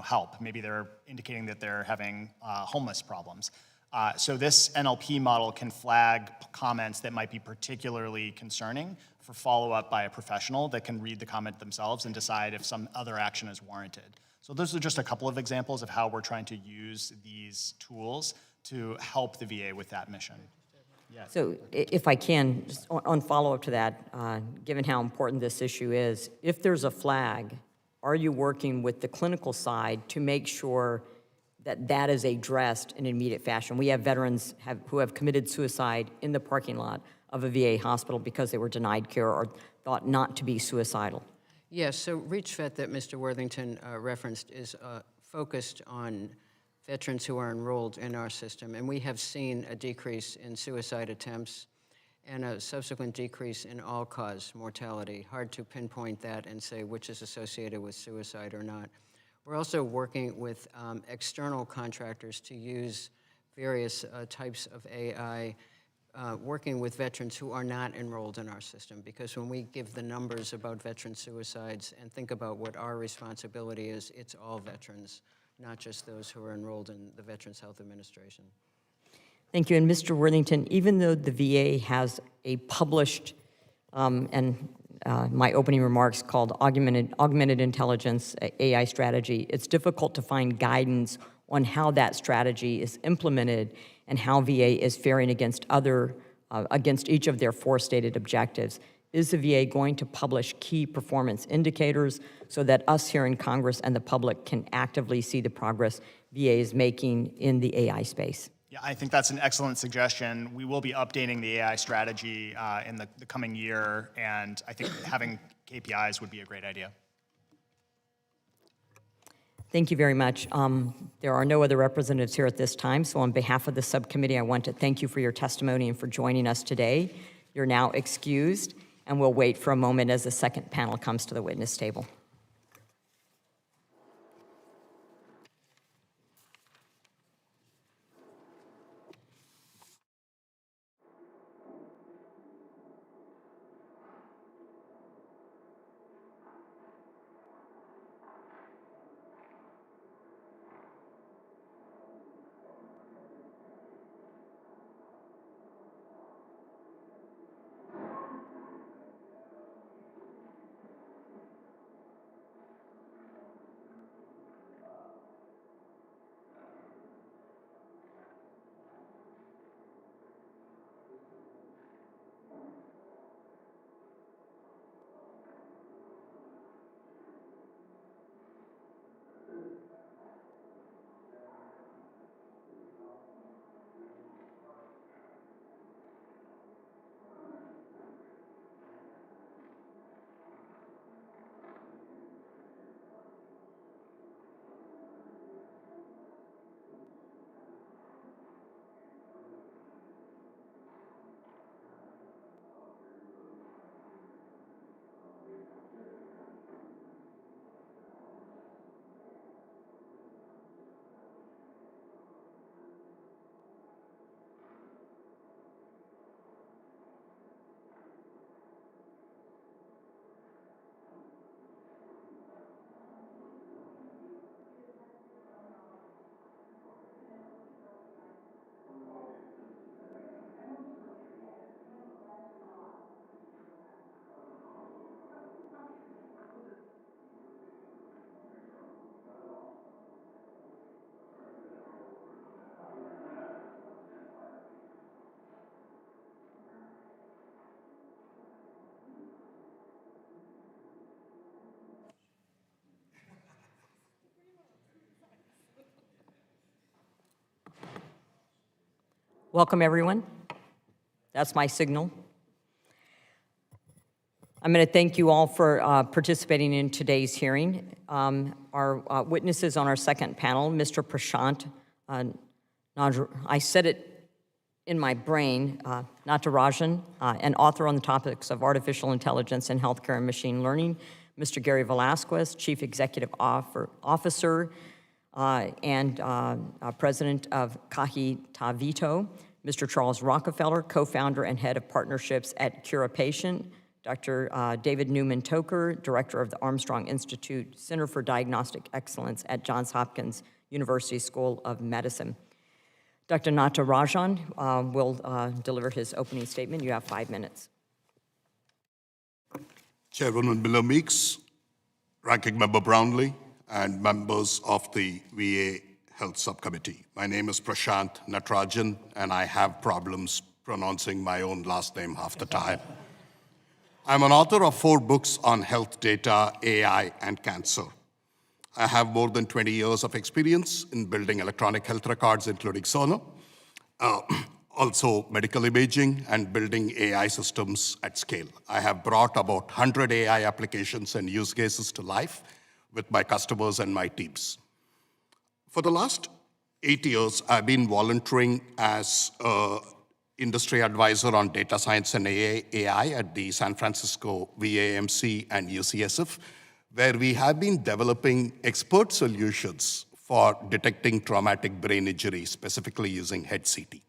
help. Maybe they're indicating that they're having homeless problems. So this NLP model can flag comments that might be particularly concerning for follow-up by a professional that can read the comment themselves and decide if some other action is warranted. So those are just a couple of examples of how we're trying to use these tools to help the VA with that mission. Yeah. So if I can, just on follow-up to that, given how important this issue is, if there's a flag, are you working with the clinical side to make sure that that is addressed in an immediate fashion? We have veterans who have committed suicide in the parking lot of a VA hospital because they were denied care or thought not to be suicidal. Yes, so ReachVet that Mr. Worthington referenced is focused on veterans who are enrolled in our system, and we have seen a decrease in suicide attempts and a subsequent decrease in all-cause mortality. Hard to pinpoint that and say which is associated with suicide or not. We're also working with external contractors to use various types of AI, working with veterans who are not enrolled in our system, because when we give the numbers about veteran suicides and think about what our responsibility is, it's all veterans, not just those who are enrolled in the Veterans Health Administration. Thank you. And Mr. Worthington, even though the VA has a published, my opening remarks called augmented intelligence AI strategy, it's difficult to find guidance on how that strategy is implemented and how VA is faring against each of their four stated objectives. Is the VA going to publish key performance indicators so that us here in Congress and the public can actively see the progress VA is making in the AI space? Yeah, I think that's an excellent suggestion. We will be updating the AI strategy in the coming year, and I think having KPIs would be a great idea. Thank you very much. There are no other representatives here at this time, so on behalf of the subcommittee, I want to thank you for your testimony and for joining us today. You're now excused, and we'll wait for a moment as the second panel comes to the witness table. Welcome, everyone. That's my signal. I'm going to thank you all for participating in today's hearing. Our witnesses on our second panel, Mr. Prashant, I said it in my brain, Natarajan, an author on the topics of artificial intelligence in healthcare and machine learning, Mr. Gary Velasquez, Chief Executive Officer and President of Kahitavito, Mr. Charles Rockefeller, co-founder and head of partnerships at Cura Patient, Dr. David Newman Toker, director of the Armstrong Institute Center for Diagnostic Excellence at Johns Hopkins University School of Medicine. Dr. Natarajan will deliver his opening statement. You have 5 minutes. Chairwoman Miller Meeks, Ranking Member Brownlee, and members of the VA Health Subcommittee. My name is Prashant Natarajan, and I have problems pronouncing my own last name half the time. I'm an author of 4 books on health data, AI, and cancer. I have more than 20 years of experience in building electronic health records, including Sono, also medical imaging, and building AI systems at scale. I have brought about 100 AI applications and use cases to life with my customers and my teams. For the last 8 years, I've been volunteering as an industry advisor on data science and AI at the San Francisco VAMC and UCSF, where we have been developing expert solutions for detecting traumatic brain injury, specifically using head CT.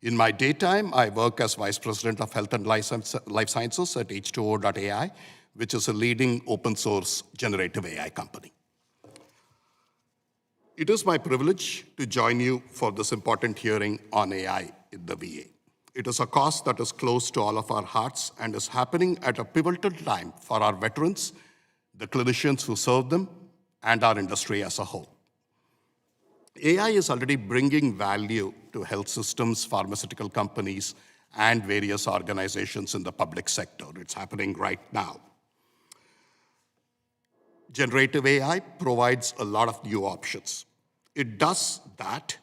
In my daytime, I work as Vice President of Health and Life Sciences at H2O.ai, which is a leading open source generative AI company. It is my privilege to join you for this important hearing on AI in the VA. It is a cause that is close to all of our hearts and is happening at a pivotal time for our veterans, the clinicians who serve them, and our industry as a whole. AI is already bringing value to health systems, pharmaceutical companies, and various organizations in the public sector. It's happening right now. Generative AI provides a lot of new options. It does that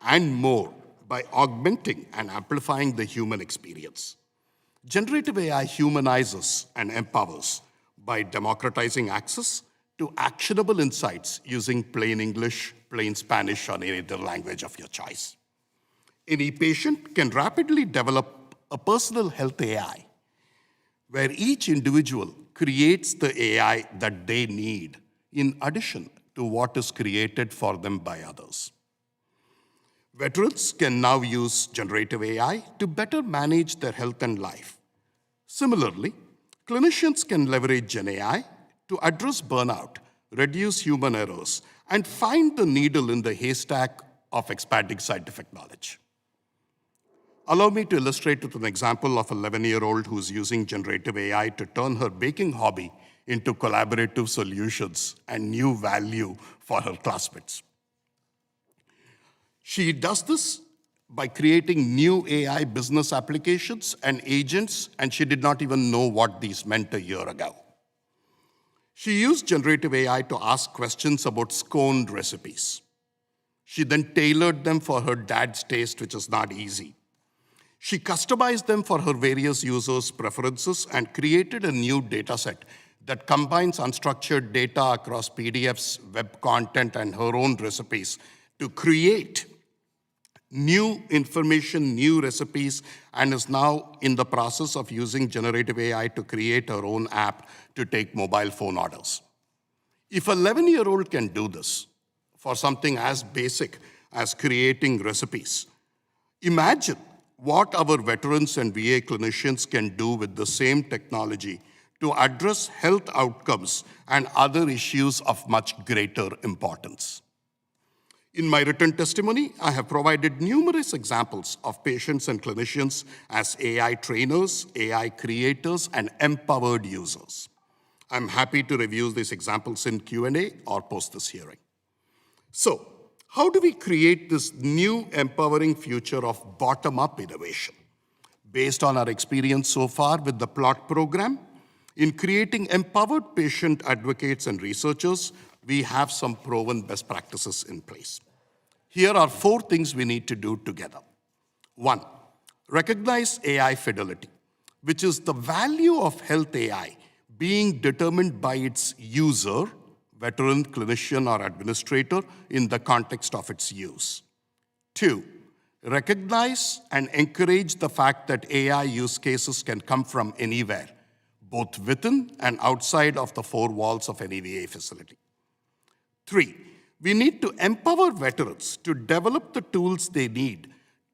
and more by augmenting and amplifying the human experience. Generative AI humanizes and empowers by democratizing access to actionable insights using plain English, plain Spanish, or any other language of your choice. Any patient can rapidly develop a personal health AI, where each individual creates the AI that they need in addition to what is created for them by others. Veterans can now use generative AI to better manage their health and life. Similarly, clinicians can leverage Gen AI to address burnout, reduce human errors, and find the needle in the haystack of expanding scientific knowledge. Allow me to illustrate with an example of an 11-year-old who's using generative AI to turn her baking hobby into collaborative solutions and new value for her classmates. She does this by creating new AI business applications and agents, and she did not even know what these meant a year ago. She used generative AI to ask questions about scone recipes. She then tailored them for her dad's taste, which is not easy. She customized them for her various users' preferences and created a new data set that combines unstructured data across PDFs, web content, and her own recipes to create new information, new recipes, and is now in the process of using generative AI to create her own app to take mobile phone orders. If an 11-year-old can do this for something as basic as creating recipes, imagine what our veterans and VA clinicians can do with the same technology to address health outcomes and other issues of much greater importance. In my written testimony, I have provided numerous examples of patients and clinicians as AI trainers, AI creators, and empowered users. I'm happy to review these examples in Q&A or post this hearing. So, how do we create this new empowering future of bottom-up innovation? Based on our experience so far with the PLOT program, in creating empowered patient advocates and researchers, we have some proven best practices in place. Here are 4 things we need to do together. 1, recognize AI fidelity, which is the value of health AI being determined by its user, veteran, clinician, or administrator in the context of its use. 2, recognize and encourage the fact that AI use cases can come from anywhere, both within and outside of the 4 walls of any VA facility. 3, we need to empower veterans to develop the tools they need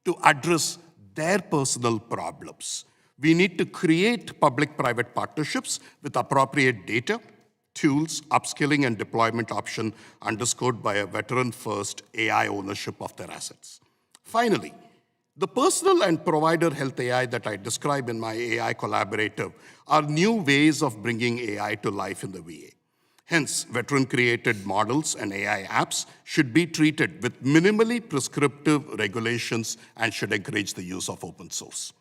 to address their personal problems. We need to create public-private partnerships with appropriate data, tools, upskilling, and deployment option underscored by a veteran-first AI ownership of their assets. Finally, the personal and provider health AI that I describe in my AI collaborative are new ways of bringing AI to life in the VA. Hence, veteran-created models and AI apps should be treated with minimally prescriptive regulations and should encourage the use of open source.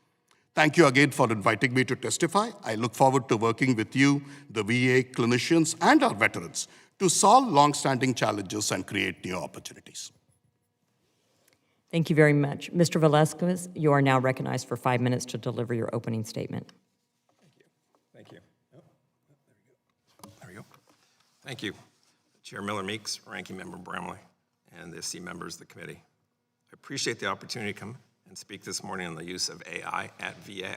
Thank you again for inviting me to testify. I look forward to working with you, the VA clinicians, and our veterans to solve long-standing challenges and create new opportunities. Thank you very much. Mr. Velasquez, you are now recognized for 5 minutes to deliver your opening statement. Thank you. Oh, there we go. Thank you, Chair Miller Meeks, Ranking Member Bramley, and the esteemed members of the committee. I appreciate the opportunity to come and speak this morning on the use of AI at VA.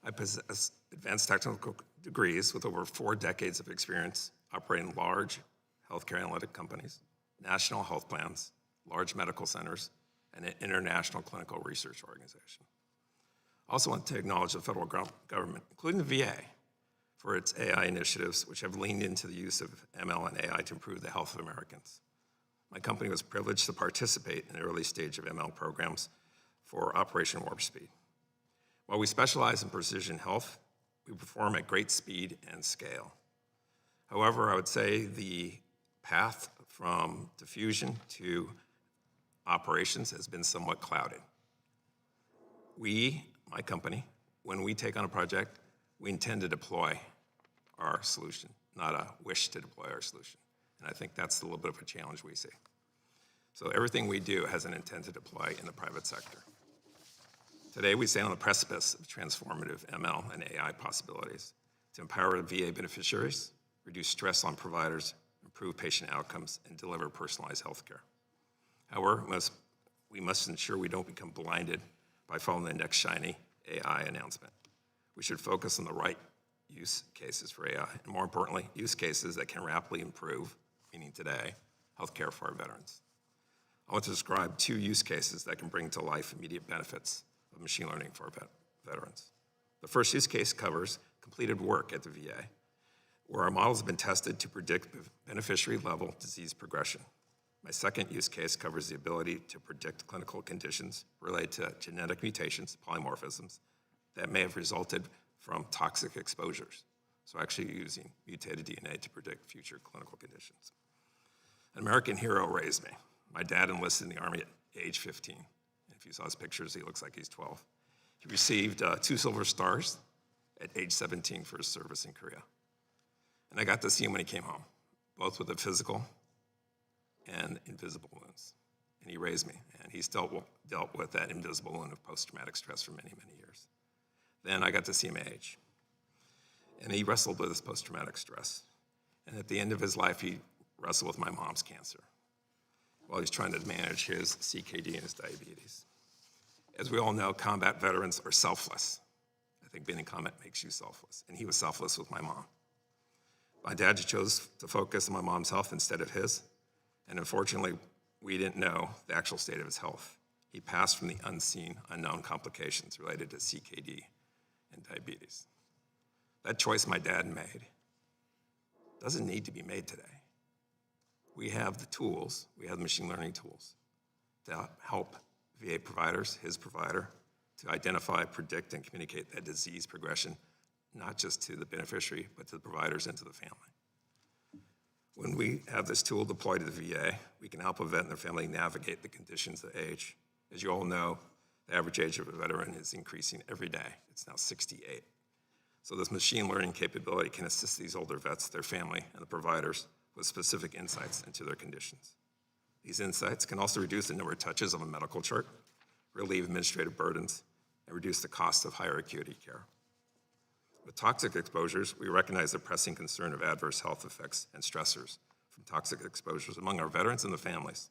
I possess advanced technical degrees with over 4 decades of experience operating large healthcare analytic companies, national health plans, large medical centers, and an international clinical research organization. I also want to acknowledge the federal government, including the VA, for its AI initiatives, which have leaned into the use of ML and AI to improve the health of Americans. My company was privileged to participate in the early stage of ML programs for Operation Warp Speed. While we specialize in precision health, we perform at great speed and scale. However, I would say the path from diffusion to operations has been somewhat clouded. We, my company, when we take on a project, we intend to deploy our solution, not a wish to deploy our solution. And I think that's a little bit of a challenge we see. So everything we do has an intent to deploy in the private sector. Today, we stand on the precipice of transformative ML and AI possibilities to empower VA beneficiaries, reduce stress on providers, improve patient outcomes, and deliver personalized health care. However, we must ensure we don't become blinded by following the next shiny AI announcement. We should focus on the right use cases for AI, and more importantly, use cases that can rapidly improve, meaning today, healthcare for our veterans. I want to describe 2 use cases that can bring to life immediate benefits of machine learning for our veterans. The first use case covers completed work at the VA, where our models have been tested to predict beneficiary-level disease progression. My second use case covers the ability to predict clinical conditions related to genetic mutations, polymorphisms, that may have resulted from toxic exposures. So actually using mutated DNA to predict future clinical conditions. An American hero raised me. My dad enlisted in the Army at age 15. If you saw his pictures, he looks like he's 12. He received 2 Silver Stars at age 17 for his service in Korea. And I got to see him when he came home, both with the physical and invisible wounds. And he raised me, and he's dealt with that invisible wound of post-traumatic stress for many, many years. Then I got to see him age. And he wrestled with his post-traumatic stress. And at the end of his life, he wrestled with my mom's cancer while he's trying to manage his CKD and his diabetes. As we all know, combat veterans are selfless. I think being in combat makes you selfless. And he was selfless with my mom. My dad chose to focus on my mom's health instead of his. And unfortunately, we didn't know the actual state of his health. He passed from the unseen, unknown complications related to CKD and diabetes. That choice my dad made doesn't need to be made today. We have the tools, we have the machine learning tools to help VA providers, his provider, to identify, predict, and communicate that disease progression, not just to the beneficiary, but to the providers and to the family. When we have this tool deployed to the VA, we can help a vet and their family navigate the conditions of age. As you all know, the average age of a veteran is increasing every day. It's now 68. So this machine learning capability can assist these older vets, their family, and the providers with specific insights into their conditions. These insights can also reduce the number of touches of a medical chart, relieve administrative burdens, and reduce the cost of higher acuity care. With toxic exposures, we recognize the pressing concern of adverse health effects and stressors from toxic exposures among our veterans and the families.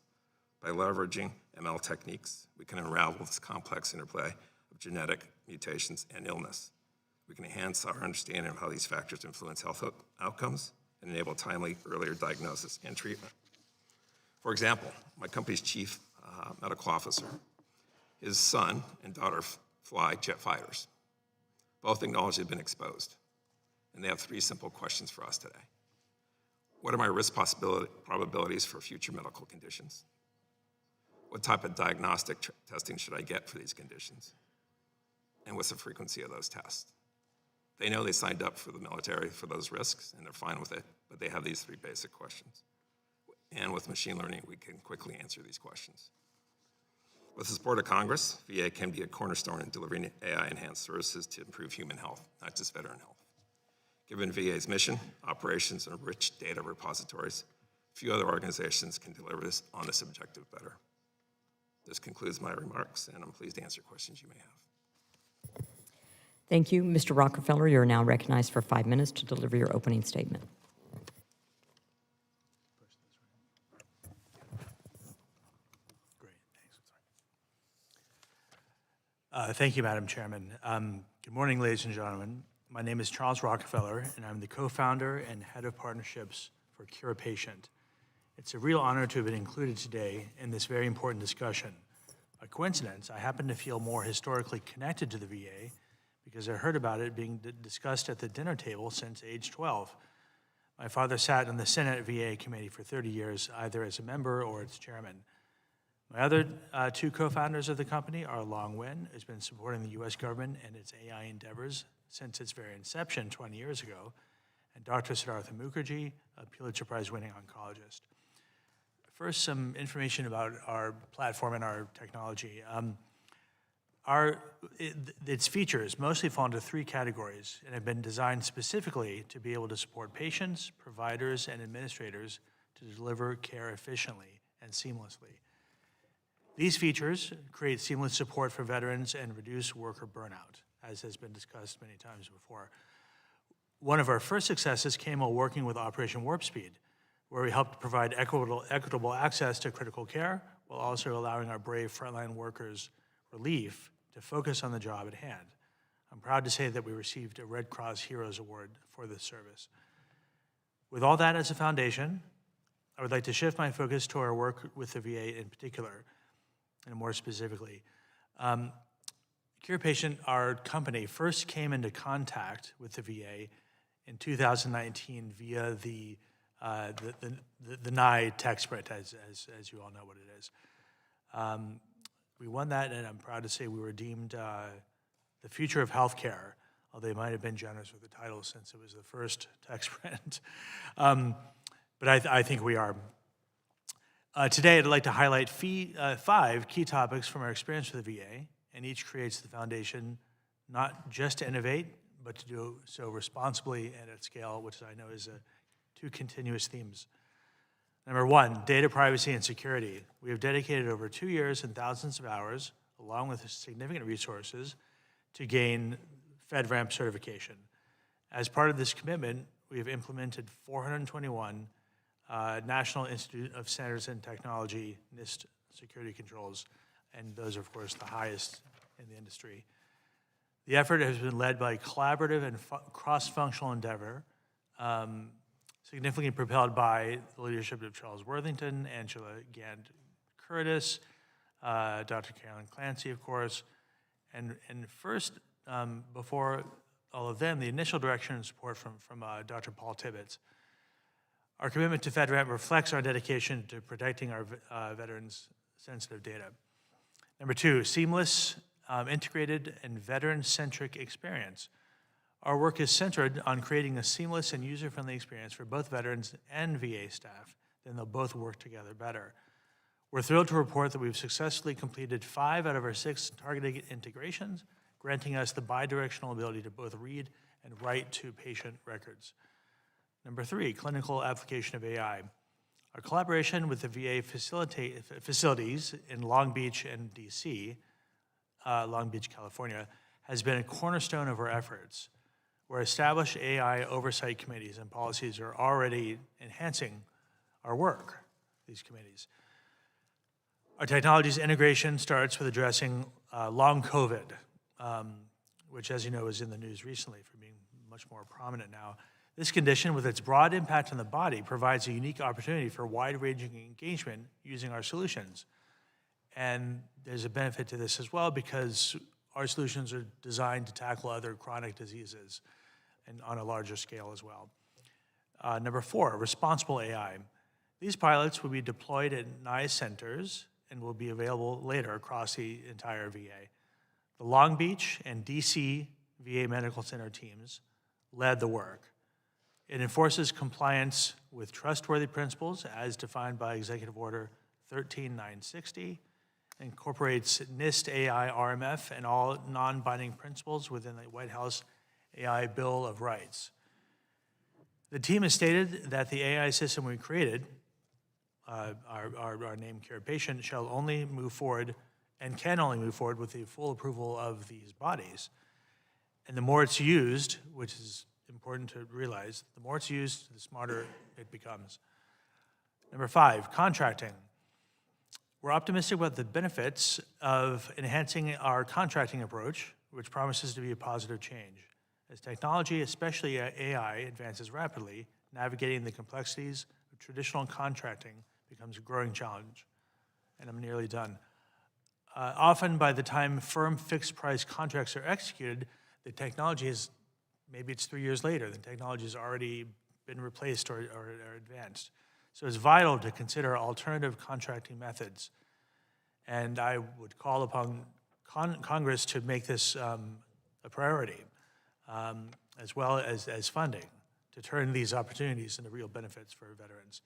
By leveraging ML techniques, we can unravel this complex interplay of genetic mutations and illness. We can enhance our understanding of how these factors influence health outcomes and enable timely, earlier diagnosis and treatment. For example, my company's chief medical officer, his son and daughter fly jet fighters. Both acknowledge they've been exposed, and they have 3 simple questions for us today. What are my risk probabilities for future medical conditions? What type of diagnostic testing should I get for these conditions? And what's the frequency of those tests? They know they signed up for the military for those risks, and they're fine with it, but they have these 3 basic questions. And with machine learning, we can quickly answer these questions. With the support of Congress, VA can be a cornerstone in delivering AI-enhanced services to improve human health, not just veteran health. Given VA's mission, operations, and rich data repositories, few other organizations can deliver this on this objective better. This concludes my remarks, and I'm pleased to answer questions you may have. Thank you. Mr. Rockefeller, you're now recognized for 5 minutes to deliver your opening statement. Thank you, Madam Chairman. Good morning, ladies and gentlemen. My name is Charles Rockefeller, and I'm the co-founder and head of partnerships for Cure Patient. It's a real honor to have been included today in this very important discussion. By coincidence, I happen to feel more historically connected to the VA because I heard about it being discussed at the dinner table since age 12. My father sat on the Senate VA committee for 30 years, either as a member or its chairman. My other 2 co-founders of the company are Long Nguyen, who's been supporting the U.S. government and its AI endeavors since its very inception 20 years ago, and Dr. Siddhartha Mukherjee, a Pulitzer Prize-winning oncologist. First, some information about our platform and our technology. Its features mostly fall into 3 categories and have been designed specifically to be able to support patients, providers, and administrators to deliver care efficiently and seamlessly. These features create seamless support for veterans and reduce worker burnout, as has been discussed many times before. One of our first successes came while working with Operation Warp Speed, where we helped provide equitable access to critical care while also allowing our brave frontline workers relief to focus on the job at hand. I'm proud to say that we received a Red Cross Heroes Award for this service. With all that as a foundation, I would like to shift my focus to our work with the VA in particular, and more specifically. CurePatient, our company, first came into contact with the VA in 2019 via the NIE tech sprint, as you all know what it is. We won that, and I'm proud to say we were deemed the future of healthcare, although they might have been generous with the title since it was the first tech sprint. But I think we are. Today, I'd like to highlight 5 key topics from our experience with the VA, and each creates the foundation not just to innovate, but to do so responsibly and at scale, which I know is 2 continuous themes. Number 1, data privacy and security. We have dedicated over 2 years and thousands of hours, along with significant resources, to gain FedRAMP certification. As part of this commitment, we have implemented 421 National Institute of Standards and Technology, NIST security controls, and those are, of course, the highest in the industry. The effort has been led by collaborative and cross-functional endeavor, significantly propelled by the leadership of Charles Worthington, Angela Gand-Curtis, Dr. Carolyn Clancy, of course, and first, before all of them, the initial direction and support from Dr. Paul Tibbetts. Our commitment to FedRAMP reflects our dedication to protecting our veterans' sensitive data. Number 2, seamless, integrated, and veteran-centric experience. Our work is centered on creating a seamless and user-friendly experience for both veterans and VA staff. Then they'll both work together better. We're thrilled to report that we've successfully completed 5 out of our 6 targeted integrations, granting us the bidirectional ability to both read and write to patient records. Number 3, clinical application of AI. Our collaboration with the VA facilities in Long Beach and DC, Long Beach, California, has been a cornerstone of our efforts, where established AI oversight committees and policies are already enhancing our work, these committees. Our technology's integration starts with addressing long COVID, which, as you know, is in the news recently for being much more prominent now. This condition, with its broad impact on the body, provides a unique opportunity for wide-ranging engagement using our solutions. And there's a benefit to this as well because our solutions are designed to tackle other chronic diseases and on a larger scale as well. Number 4, responsible AI. These pilots will be deployed at NICE centers and will be available later across the entire VA. The Long Beach and DC VA Medical Center teams led the work. It enforces compliance with trustworthy principles as defined by Executive Order 13960, incorporates NIST AI RMF and all non-binding principles within the White House AI Bill of Rights. The team has stated that the AI system we created, our name CurePatient, shall only move forward and can only move forward with the full approval of these bodies. And the more it's used, which is important to realize, the more it's used, the smarter it becomes. Number 5, contracting. We're optimistic about the benefits of enhancing our contracting approach, which promises to be a positive change. As technology, especially AI, advances rapidly, navigating the complexities of traditional contracting becomes a growing challenge. And I'm nearly done. Often, by the time firm fixed-price contracts are executed, the technology is, maybe it's 3 years later, the technology has already been replaced or advanced. So it's vital to consider alternative contracting methods. And I would call upon Congress to make this a priority, as well as funding, to turn these opportunities into real benefits for veterans.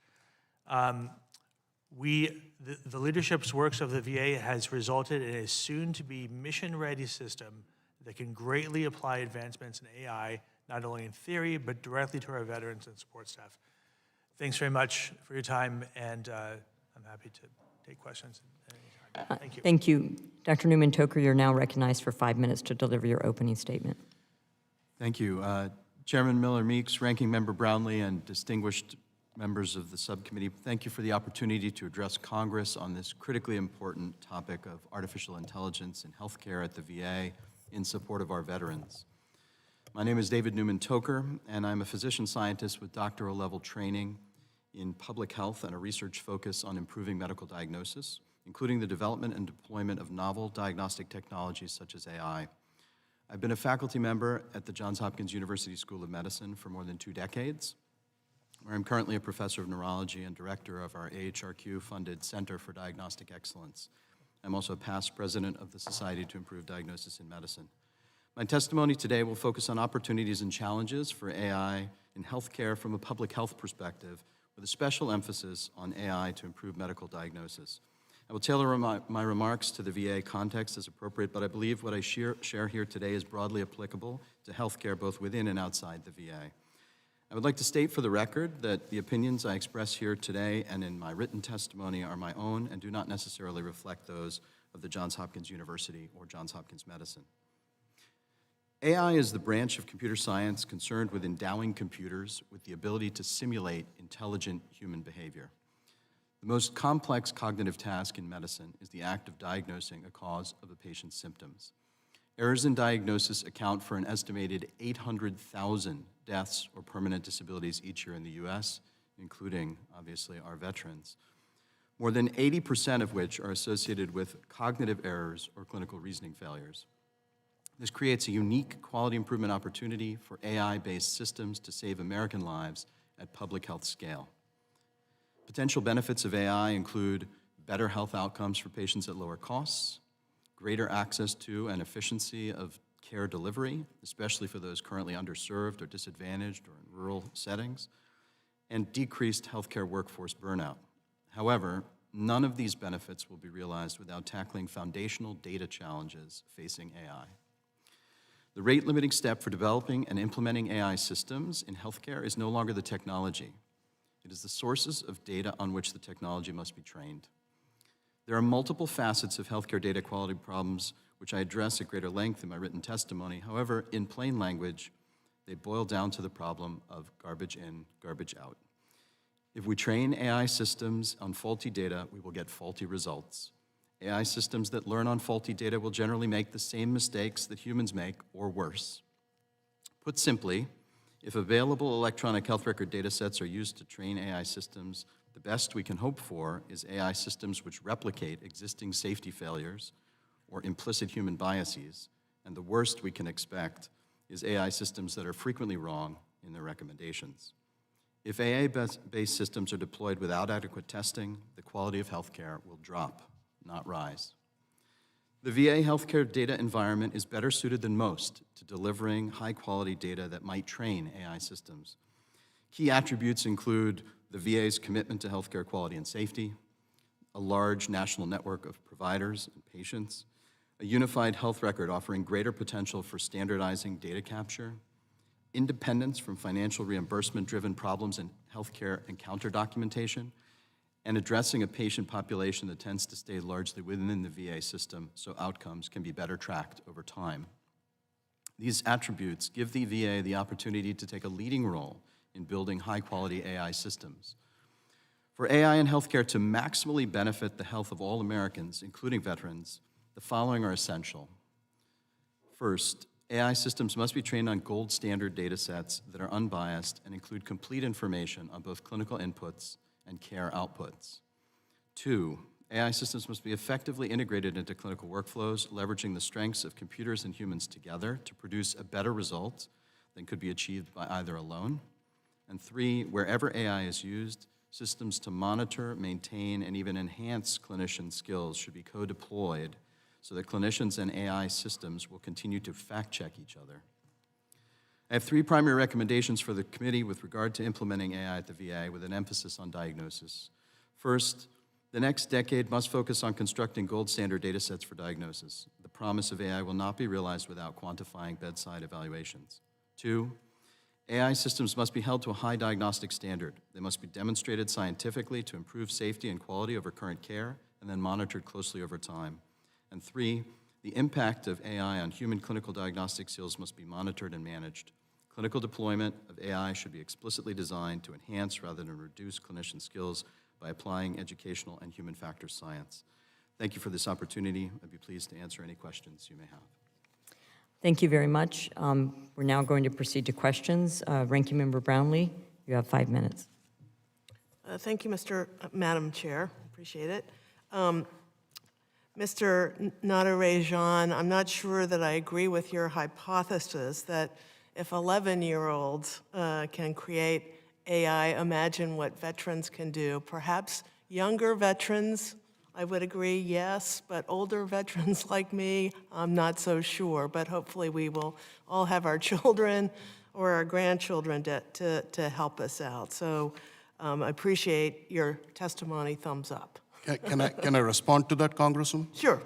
The leadership's works of the VA has resulted in a soon-to-be mission-ready system that can greatly apply advancements in AI, not only in theory, but directly to our veterans and support staff. Thanks very much for your time, and I'm happy to take questions at any time. Thank you. Thank you. Dr. Newman-Toker, you're now recognized for 5 minutes to deliver your opening statement. Thank you. Chairman Miller Meeks, Ranking Member Brownlee, and distinguished members of the subcommittee, thank you for the opportunity to address Congress on this critically important topic of artificial intelligence in healthcare at the VA in support of our veterans. My name is David Newman Toker, and I'm a physician scientist with doctoral level training in public health and a research focus on improving medical diagnosis, including the development and deployment of novel diagnostic technologies such as AI. I've been a faculty member at the Johns Hopkins University School of Medicine for more than 2 decades, where I'm currently a professor of neurology and director of our AHRQ-funded Center for Diagnostic Excellence. I'm also a past president of the Society to Improve Diagnosis in Medicine. My testimony today will focus on opportunities and challenges for AI in healthcare from a public health perspective, with a special emphasis on AI to improve medical diagnosis. I will tailor my remarks to the VA context as appropriate, but I believe what I share here today is broadly applicable to healthcare both within and outside the VA. I would like to state for the record that the opinions I express here today and in my written testimony are my own and do not necessarily reflect those of the Johns Hopkins University or Johns Hopkins Medicine. AI is the branch of computer science concerned with endowing computers with the ability to simulate intelligent human behavior. The most complex cognitive task in medicine is the act of diagnosing a cause of a patient's symptoms. Errors in diagnosis account for an estimated 800,000 deaths or permanent disabilities each year in the US, including, obviously, our veterans, more than 80% of which are associated with cognitive errors or clinical reasoning failures. This creates a unique quality improvement opportunity for AI-based systems to save American lives at public health scale. Potential benefits of AI include better health outcomes for patients at lower costs, greater access to and efficiency of care delivery, especially for those currently underserved or disadvantaged or in rural settings, and decreased healthcare workforce burnout. However, none of these benefits will be realized without tackling foundational data challenges facing AI. The rate-limiting step for developing and implementing AI systems in healthcare is no longer the technology. It is the sources of data on which the technology must be trained. There are multiple facets of healthcare data quality problems which I address at greater length in my written testimony. However, in plain language, they boil down to the problem of garbage in, garbage out. If we train AI systems on faulty data, we will get faulty results. AI systems that learn on faulty data will generally make the same mistakes that humans make, or worse. Put simply, if available electronic health record data sets are used to train AI systems, the best we can hope for is AI systems which replicate existing safety failures or implicit human biases, and the worst we can expect is AI systems that are frequently wrong in their recommendations. If AI-based systems are deployed without adequate testing, the quality of healthcare will drop, not rise. The VA healthcare data environment is better suited than most to delivering high-quality data that might train AI systems. Key attributes include the VA's commitment to healthcare quality and safety, a large national network of providers and patients, a unified health record offering greater potential for standardizing data capture, independence from financial reimbursement-driven problems in healthcare encounter documentation, and addressing a patient population that tends to stay largely within the VA system so outcomes can be better tracked over time. These attributes give the VA the opportunity to take a leading role in building high-quality AI systems. For AI in healthcare to maximally benefit the health of all Americans, including veterans, the following are essential. First, AI systems must be trained on gold standard data sets that are unbiased and include complete information on both clinical inputs and care outputs. Two, AI systems must be effectively integrated into clinical workflows, leveraging the strengths of computers and humans together to produce a better result than could be achieved by either alone. And three, wherever AI is used, systems to monitor, maintain, and even enhance clinician skills should be co-deployed so that clinicians and AI systems will continue to fact-check each other. I have three primary recommendations for the committee with regard to implementing AI at the VA with an emphasis on diagnosis. First, the next decade must focus on constructing gold standard data sets for diagnosis. The promise of AI will not be realized without quantifying bedside evaluations. Two, AI systems must be held to a high diagnostic standard. They must be demonstrated scientifically to improve safety and quality over current care and then monitored closely over time. And three, the impact of AI on human clinical diagnostic skills must be monitored and managed. Clinical deployment of AI should be explicitly designed to enhance rather than reduce clinician skills by applying educational and human factors science. Thank you for this opportunity. I'd be pleased to answer any questions you may have. Thank you very much. We're now going to proceed to questions. Ranking Member Brownlee, you have 5 minutes. Thank you, Madam Chair. Appreciate it. Mr. Naderejan, I'm not sure that I agree with your hypothesis that if 11-year-olds can create AI, imagine what veterans can do. Perhaps younger veterans, I would agree, yes, but older veterans like me, I'm not so sure. But hopefully we will all have our children or our grandchildren to help us out. So I appreciate your testimony, thumbs up. Can I respond to that, Congresswoman? Sure.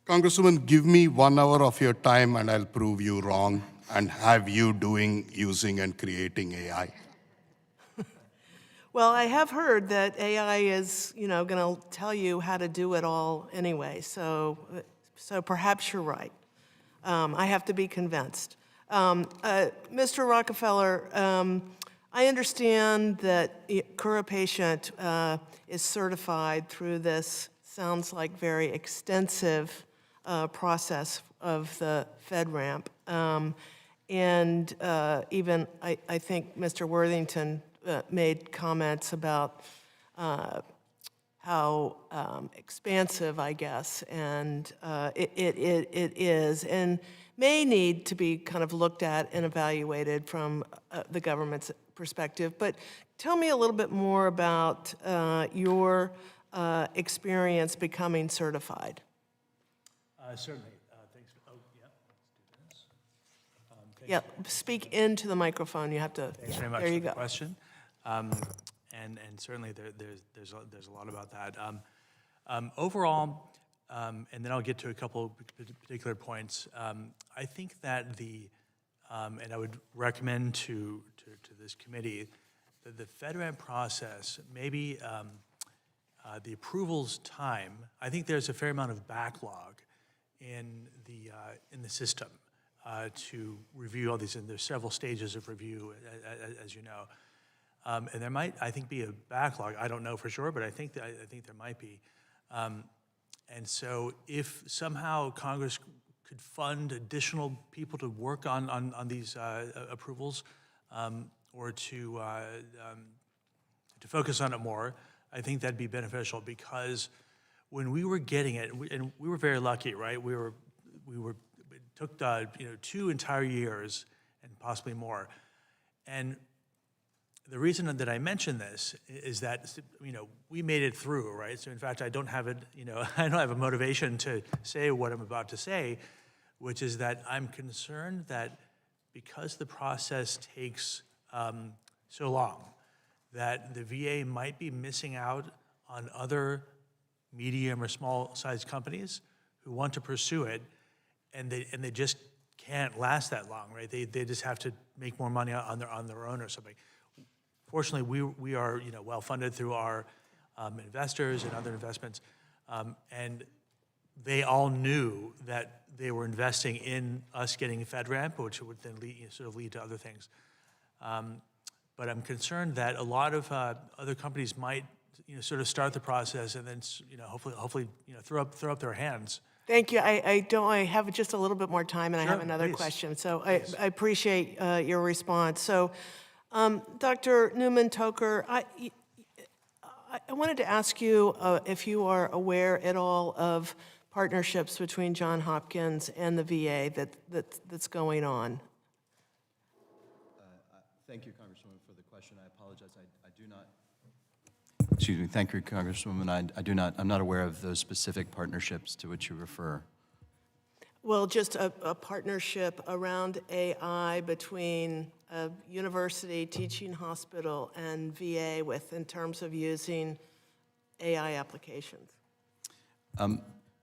Congresswoman, give me 1 hour of your time and I'll prove you wrong and have you using and creating AI. Well, I have heard that AI is, going to tell you how to do it all anyway, so perhaps you're right. I have to be convinced. Mr. Rockefeller, I understand that Cura Patient is certified through this, sounds like very extensive process of the FedRAMP. And even, I think Mr. Worthington made comments about how expansive, I guess, and it is, and may need to be kind of looked at and evaluated from the government's perspective. But tell me a little bit more about your experience becoming certified. Certainly. Thanks. Oh, yeah. Let's do this. Yeah, speak into the microphone. You have to. Thanks very much there you for the go. question. And certainly there's a lot about that. Overall, and then I'll get to a couple particular points. I think that and I would recommend to this committee that the FedRAMP process, maybe the approvals time, I think there's a fair amount of backlog in the system to review all these, and there's several stages of review, as you know. And there might, I think, be a backlog. I don't know for sure, but I think there might be. And so if somehow Congress could fund additional people to work on these approvals, or to focus on it more, I think that'd be beneficial, because when we were getting it, and we were very lucky, right? It took 2 entire years and possibly more. And the reason that I mention this is that, we made it through, right? So in fact, I don't have a motivation to say what I'm about to say, which is that I'm concerned that because the process takes so long, that the VA might be missing out on other medium or small-sized companies who want to pursue it, and they just can't last that long, right? They just have to make more money on their own or something. Fortunately, we are well funded through our investors and other investments, and they all knew that they were investing in us getting FedRAMP, which would then lead to other things. But I'm concerned that a lot of other companies might sort of start the process and then hopefully throw up their hands. Thank you. I have just a little bit more time, and I have another please. question. So I appreciate your response. So, Dr. Newman-Toker, I wanted to ask you if you are aware at all of partnerships between Johns Hopkins and the VA that's going on. Thank you, Congresswoman, for the question. I apologize. I do not. Excuse me. Thank you, Congresswoman. I'm not aware of those specific partnerships to which you refer. Well, just a partnership around AI between a university, teaching hospital, and VA in terms of using AI applications.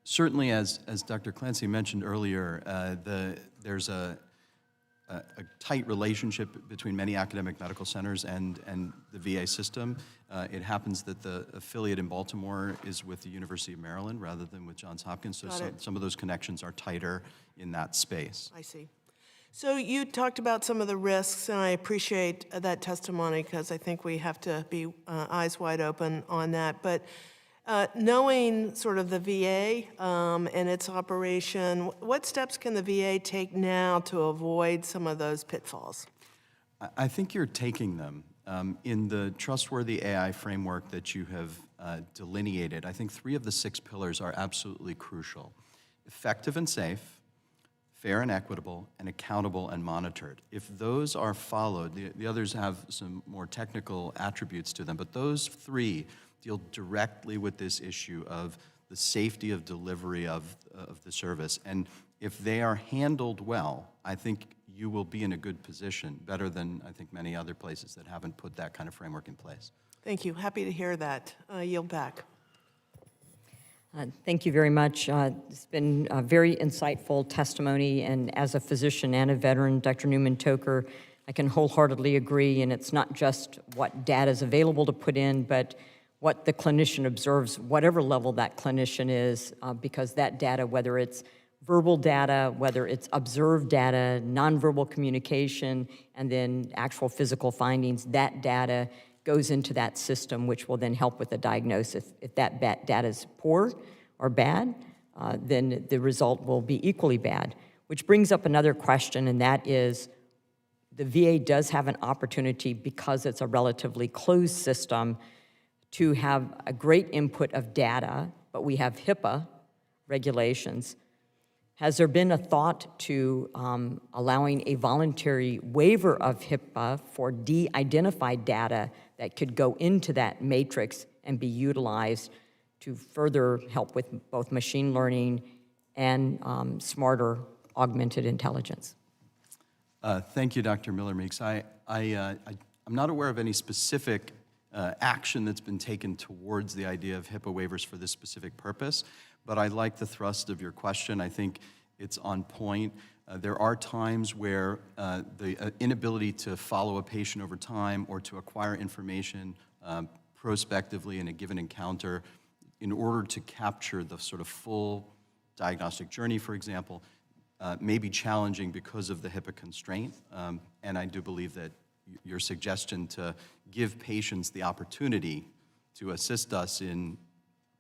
Certainly, as Dr. Clancy mentioned earlier, there's a tight relationship between many academic medical centers and the VA system. It happens that the affiliate in Baltimore is with the University of Maryland rather than with Johns Hopkins, so some of those connections are tighter in that space. I see. So you talked about some of the risks, and I appreciate that testimony because I think we have to be eyes wide open on that. But knowing sort of the VA and its operation, what steps can the VA take now to avoid some of those pitfalls? I think you're taking them. In the trustworthy AI framework that you have delineated, I think 3 of the 6 pillars are absolutely crucial. Effective and safe, fair and equitable, and accountable and monitored. If those are followed, the others have some more technical attributes to them, but those 3 deal directly with this issue of the safety of delivery of the service. And if they are handled well, I think you will be in a good position, better than I think many other places that haven't put that kind of framework in place. Thank you. Happy to hear that. Yield back. Thank you very much. It's been a very insightful testimony, and as a physician and a veteran, Dr. Newman-Toker, I can wholeheartedly agree, and it's not just what data is available to put in, but what the clinician observes, whatever level that clinician is, because that data, whether it's verbal data, whether it's observed data, nonverbal communication, and then actual physical findings, that data goes into that system, which will then help with the diagnosis. If that data is poor or bad, then the result will be equally bad, which brings up another question, and that is the VA does have an opportunity, because it's a relatively closed system, to have a great input of data, but we have HIPAA regulations. Has there been a thought to allowing a voluntary waiver of HIPAA for de-identified data that could go into that matrix and be utilized to further help with both machine learning and smarter augmented intelligence? Thank you, Dr. Miller-Meeks. I'm not aware of any specific action that's been taken towards the idea of HIPAA waivers for this specific purpose, but I like the thrust of your question. I think it's on point. There are times where the inability to follow a patient over time or to acquire information prospectively in a given encounter in order to capture the sort of full diagnostic journey, for example, may be challenging because of the HIPAA constraint. And I do believe that your suggestion to give patients the opportunity to assist us in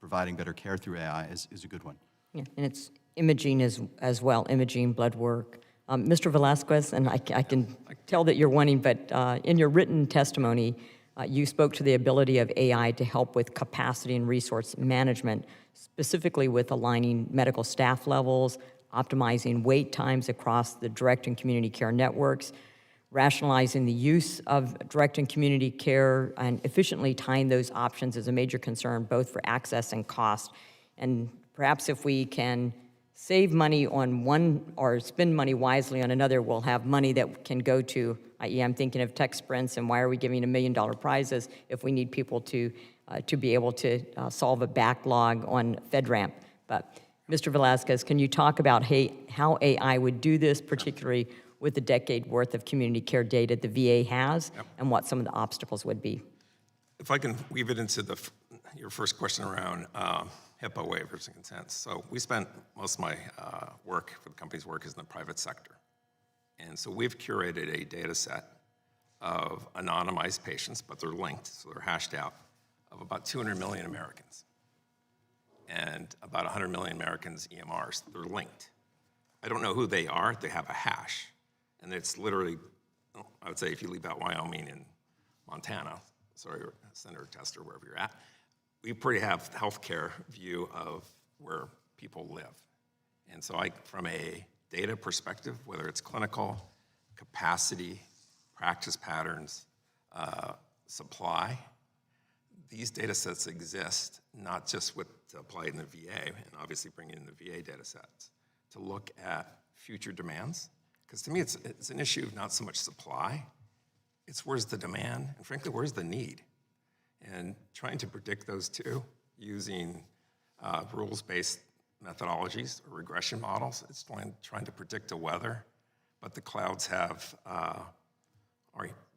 providing better care through AI is a good one. Yeah, and it's imaging as well, imaging, blood work. Mr. Velasquez, and I can tell that you're wanting, but in your written testimony, you spoke to the ability of AI to help with capacity and resource management, specifically with aligning medical staff levels, optimizing wait times across the direct and community care networks, rationalizing the use of direct and community care, and efficiently tying those options is a major concern, both for access and cost. And perhaps if we can save money on one or spend money wisely on another, we'll have money that can go to, i.e. I'm thinking of tech sprints, and why are we giving $1 million prizes if we need people to be able to solve a backlog on FedRAMP? But Mr. Velasquez, can you talk about how AI would do this, particularly with the decade worth of community care data the VA has, and what some of the obstacles would be? If I can weave it into your first question around HIPAA waivers and consents. So we spent most of my work for the company's work is in the private sector. And so we've curated a data set of anonymized patients, but they're linked, so they're hashed out, of about 200 million Americans. And about 100 million Americans EMRs, they're linked. I don't know who they are, they have a hash. And it's literally, I would say if you leave out Wyoming and Montana, sorry, Senator Tester, wherever you're at, we pretty have healthcare view of where people live. And so from a data perspective, whether it's clinical, capacity, practice patterns, supply, these data sets exist, not just to apply in the VA, and obviously bring in the VA data sets, to look at future demands. Because to me, it's an issue of not so much supply, it's where's the demand, and frankly, where's the need? And trying to predict those two using rules-based methodologies or regression models, it's trying to predict the weather, but the clouds have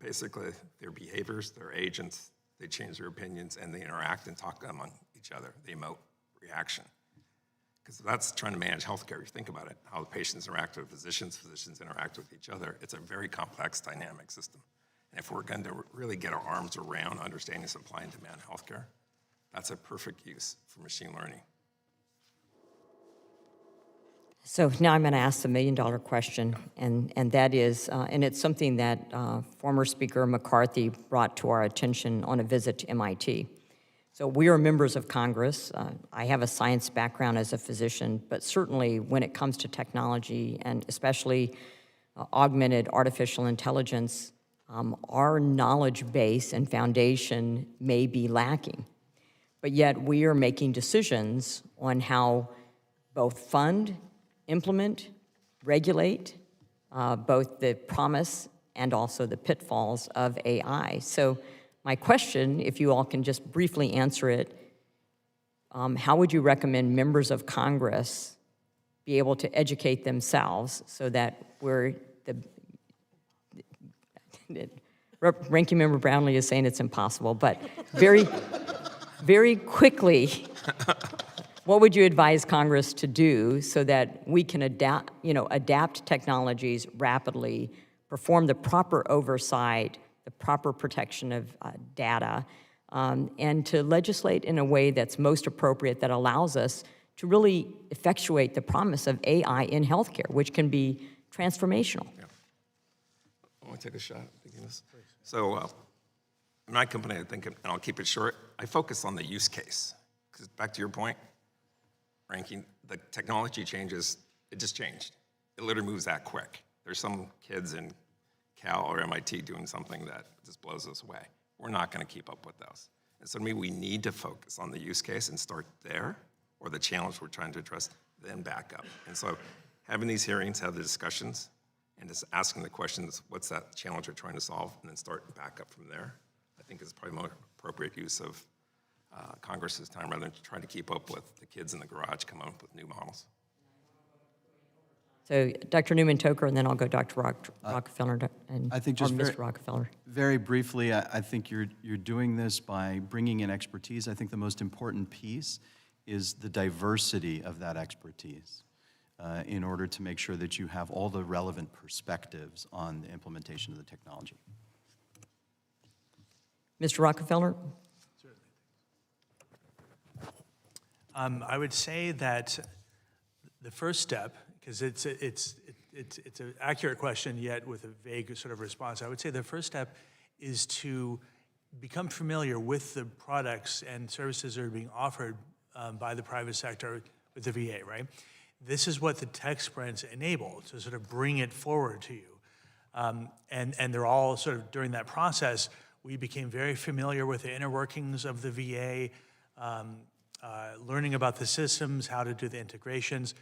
basically their behaviors, their agents, they change their opinions, and they interact and talk among each other. They emote reaction. because that's trying to manage healthcare. You think about it, how the patients interact with physicians, physicians interact with each other. It's a very complex, dynamic system. And if we're going to really get our arms around understanding supply and demand healthcare, that's a perfect use for machine learning. So now I'm going to ask the million-dollar question, and that is, and it's something that former Speaker McCarthy brought to our attention on a visit to MIT. So we are members of Congress. I have a science background as a physician, but certainly when it comes to technology, and especially augmented artificial intelligence, our knowledge base and foundation may be lacking. But yet we are making decisions on how both fund, implement, regulate, both the promise and also the pitfalls of AI. So my question, if you all can just briefly answer it, how would you recommend members of Congress be able to educate themselves so that Ranking Member Brownlee is saying it's impossible, but very, very quickly, what would you advise Congress to do so that we can adapt technologies rapidly, perform the proper oversight, the proper protection of data, and to legislate in a way that's most appropriate that allows us to really effectuate the promise of AI in healthcare, which can be transformational? Yeah. I want to take a shot at taking this. So in my company, I think, and I'll keep it short, I focus on the use case. Because back to your point, Ranking, the technology changes, it just changed. It literally moves that quick. There's some kids in Cal or MIT doing something that just blows us away. We're not going to keep up with those. And so to me, we need to focus on the use case and start there, or the challenge we're trying to address, then back up. And so having these hearings, have the discussions, and just asking the questions, what's that challenge we're trying to solve, and then start back up from there, I think is probably more appropriate use of Congress's time rather than trying to keep up with the kids in the garage coming up with new models. So Dr. Newman-Toker, and then I'll go Dr. Rockefeller and I think or just Mr. Rockefeller. very briefly, I think you're doing this by bringing in expertise. I think the most important piece is the diversity of that expertise in order to make sure that you have all the relevant perspectives on the implementation of the technology. Mr. Rockefeller? I would say that the first step, because it's an accurate question yet with a vague sort of response. I would say the first step is to become familiar with the products and services that are being offered by the private sector with the VA, right? This is what the tech sprints enable, to sort of bring it forward to you. And they're all sort of, during that process, we became very familiar with the inner workings of the VA, learning about the systems, how to do the integrations.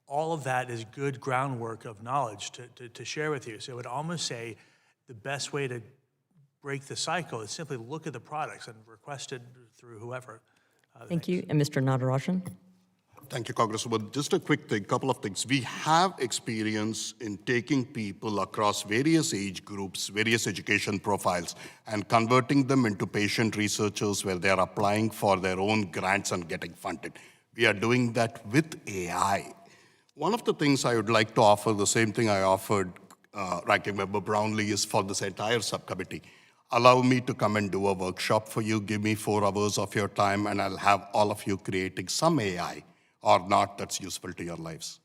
All of that is good groundwork of knowledge to share with you. So I would almost say the best way to break the cycle is simply look at the products and request it through whoever. Thank you. And Mr. Nadarajan? Thank you, Congresswoman. Just a quick thing, couple of things. We have experience in taking people across various age groups, various education profiles, and converting them into patient researchers where they're applying for their own grants and getting funded. We are doing that with AI. One of the things I would like to offer, the same thing I offered Ranking Member Brownlee, is for this entire subcommittee. Allow me to come and do a workshop for you. Give me 4 hours of your time, and I'll have all of you creating some AI or not that's useful to your lives.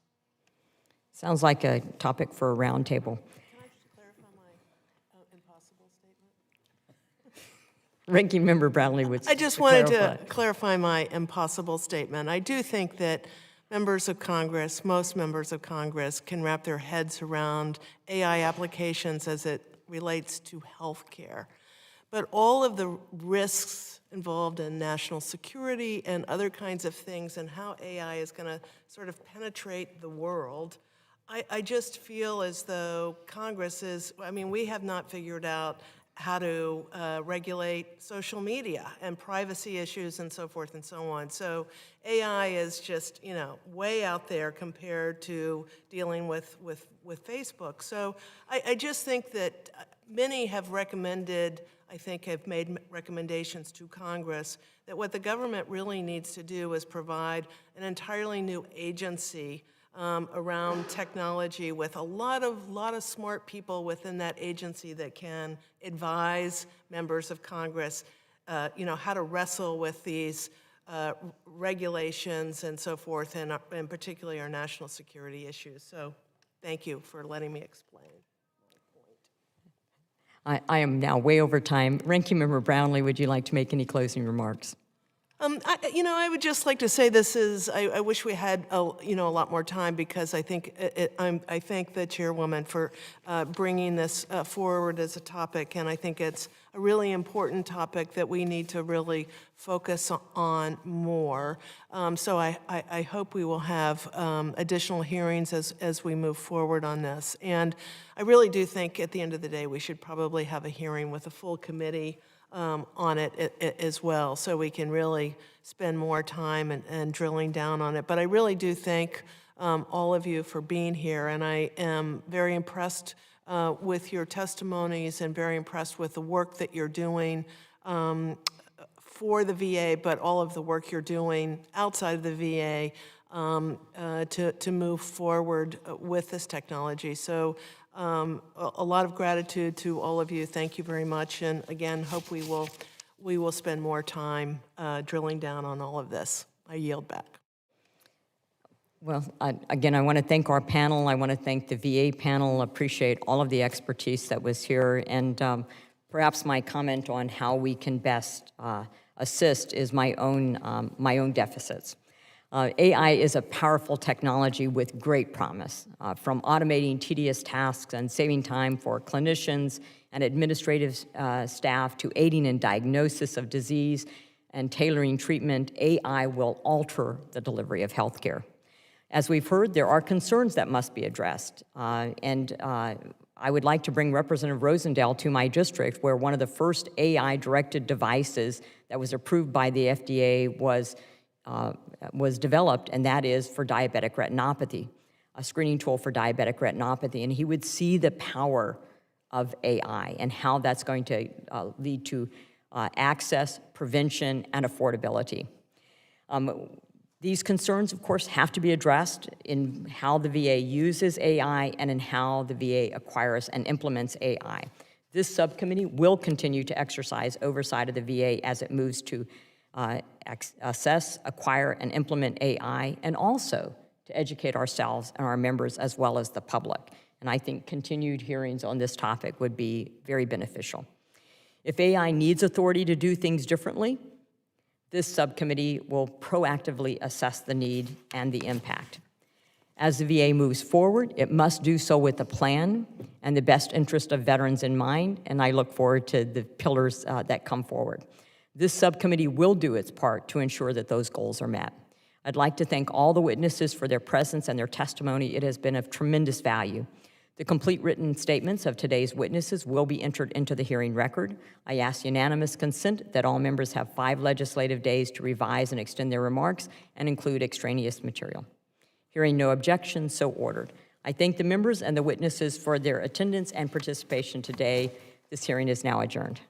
Sounds like a topic for a roundtable. Can I just clarify my impossible statement? Ranking Member Brownlee would I just wanted to clarify my impossible statement. I do think that members of Congress, most members of Congress, can wrap their heads around AI applications as it relates to healthcare. But all of the risks involved in national security and other kinds of things and how AI is going to sort of penetrate the world, I just feel as though Congress is, I mean, we have not figured out how to regulate social media and privacy issues and so forth and so on. So AI is just, way out there compared to dealing with Facebook. So I just think that many have recommended, I think have made recommendations to Congress that what the government really needs to do is provide an entirely new agency around technology with a lot of smart people within that agency that can advise members of Congress, how to wrestle with these regulations and so forth, and particularly our national security issues. So thank you for letting me explain. I am now way over time. Ranking Member Brownlee, would you like to make any closing remarks? I would just like to say this is, I wish we had, a lot more time, because I think, I thank the chairwoman for bringing this forward as a topic, and I think it's a really important topic that we need to really focus on more. So I hope we will have additional hearings as we move forward on this. And I really do think at the end of the day, we should probably have a hearing with a full committee on it as well, so we can really spend more time and drilling down on it. But I really do thank all of you for being here, and I am very impressed with your testimonies and very impressed with the work that you're doing for the VA, but all of the work you're doing outside of the VA to move forward with this technology. So a lot of gratitude to all of you. Thank you very much. And again, hope we will spend more time drilling down on all of this. I yield back. Well, again, I want to thank our panel. I want to thank the VA panel. Appreciate all of the expertise that was here. And perhaps my comment on how we can best assist is my own deficits. AI is a powerful technology with great promise, from automating tedious tasks and saving time for clinicians and administrative staff to aiding in diagnosis of disease and tailoring treatment. AI will alter the delivery of healthcare. As we've heard, there are concerns that must be addressed, and I would like to bring Representative Rosendale to my district, where one of the first AI-directed devices that was approved by the FDA was developed, and that is for diabetic retinopathy, a screening tool for diabetic retinopathy. And he would see the power of AI and how that's going to lead to access, prevention, and affordability. These concerns, of course, have to be addressed in how the VA uses AI and in how the VA acquires and implements AI. This subcommittee will continue to exercise oversight of the VA as it moves to assess, acquire, and implement AI, and also to educate ourselves and our members as well as the public. And I think continued hearings on this topic would be very beneficial. If AI needs authority to do things differently, this subcommittee will proactively assess the need and the impact. As the VA moves forward, it must do so with a plan and the best interest of veterans in mind, and I look forward to the pillars that come forward. This subcommittee will do its part to ensure that those goals are met. I'd like to thank all the witnesses for their presence and their testimony. It has been of tremendous value. The complete written statements of today's witnesses will be entered into the hearing record. I ask unanimous consent that all members have 5 legislative days to revise and extend their remarks and include extraneous material. Hearing no objections, so ordered. I thank the members and the witnesses for their attendance and participation today. This hearing is now adjourned.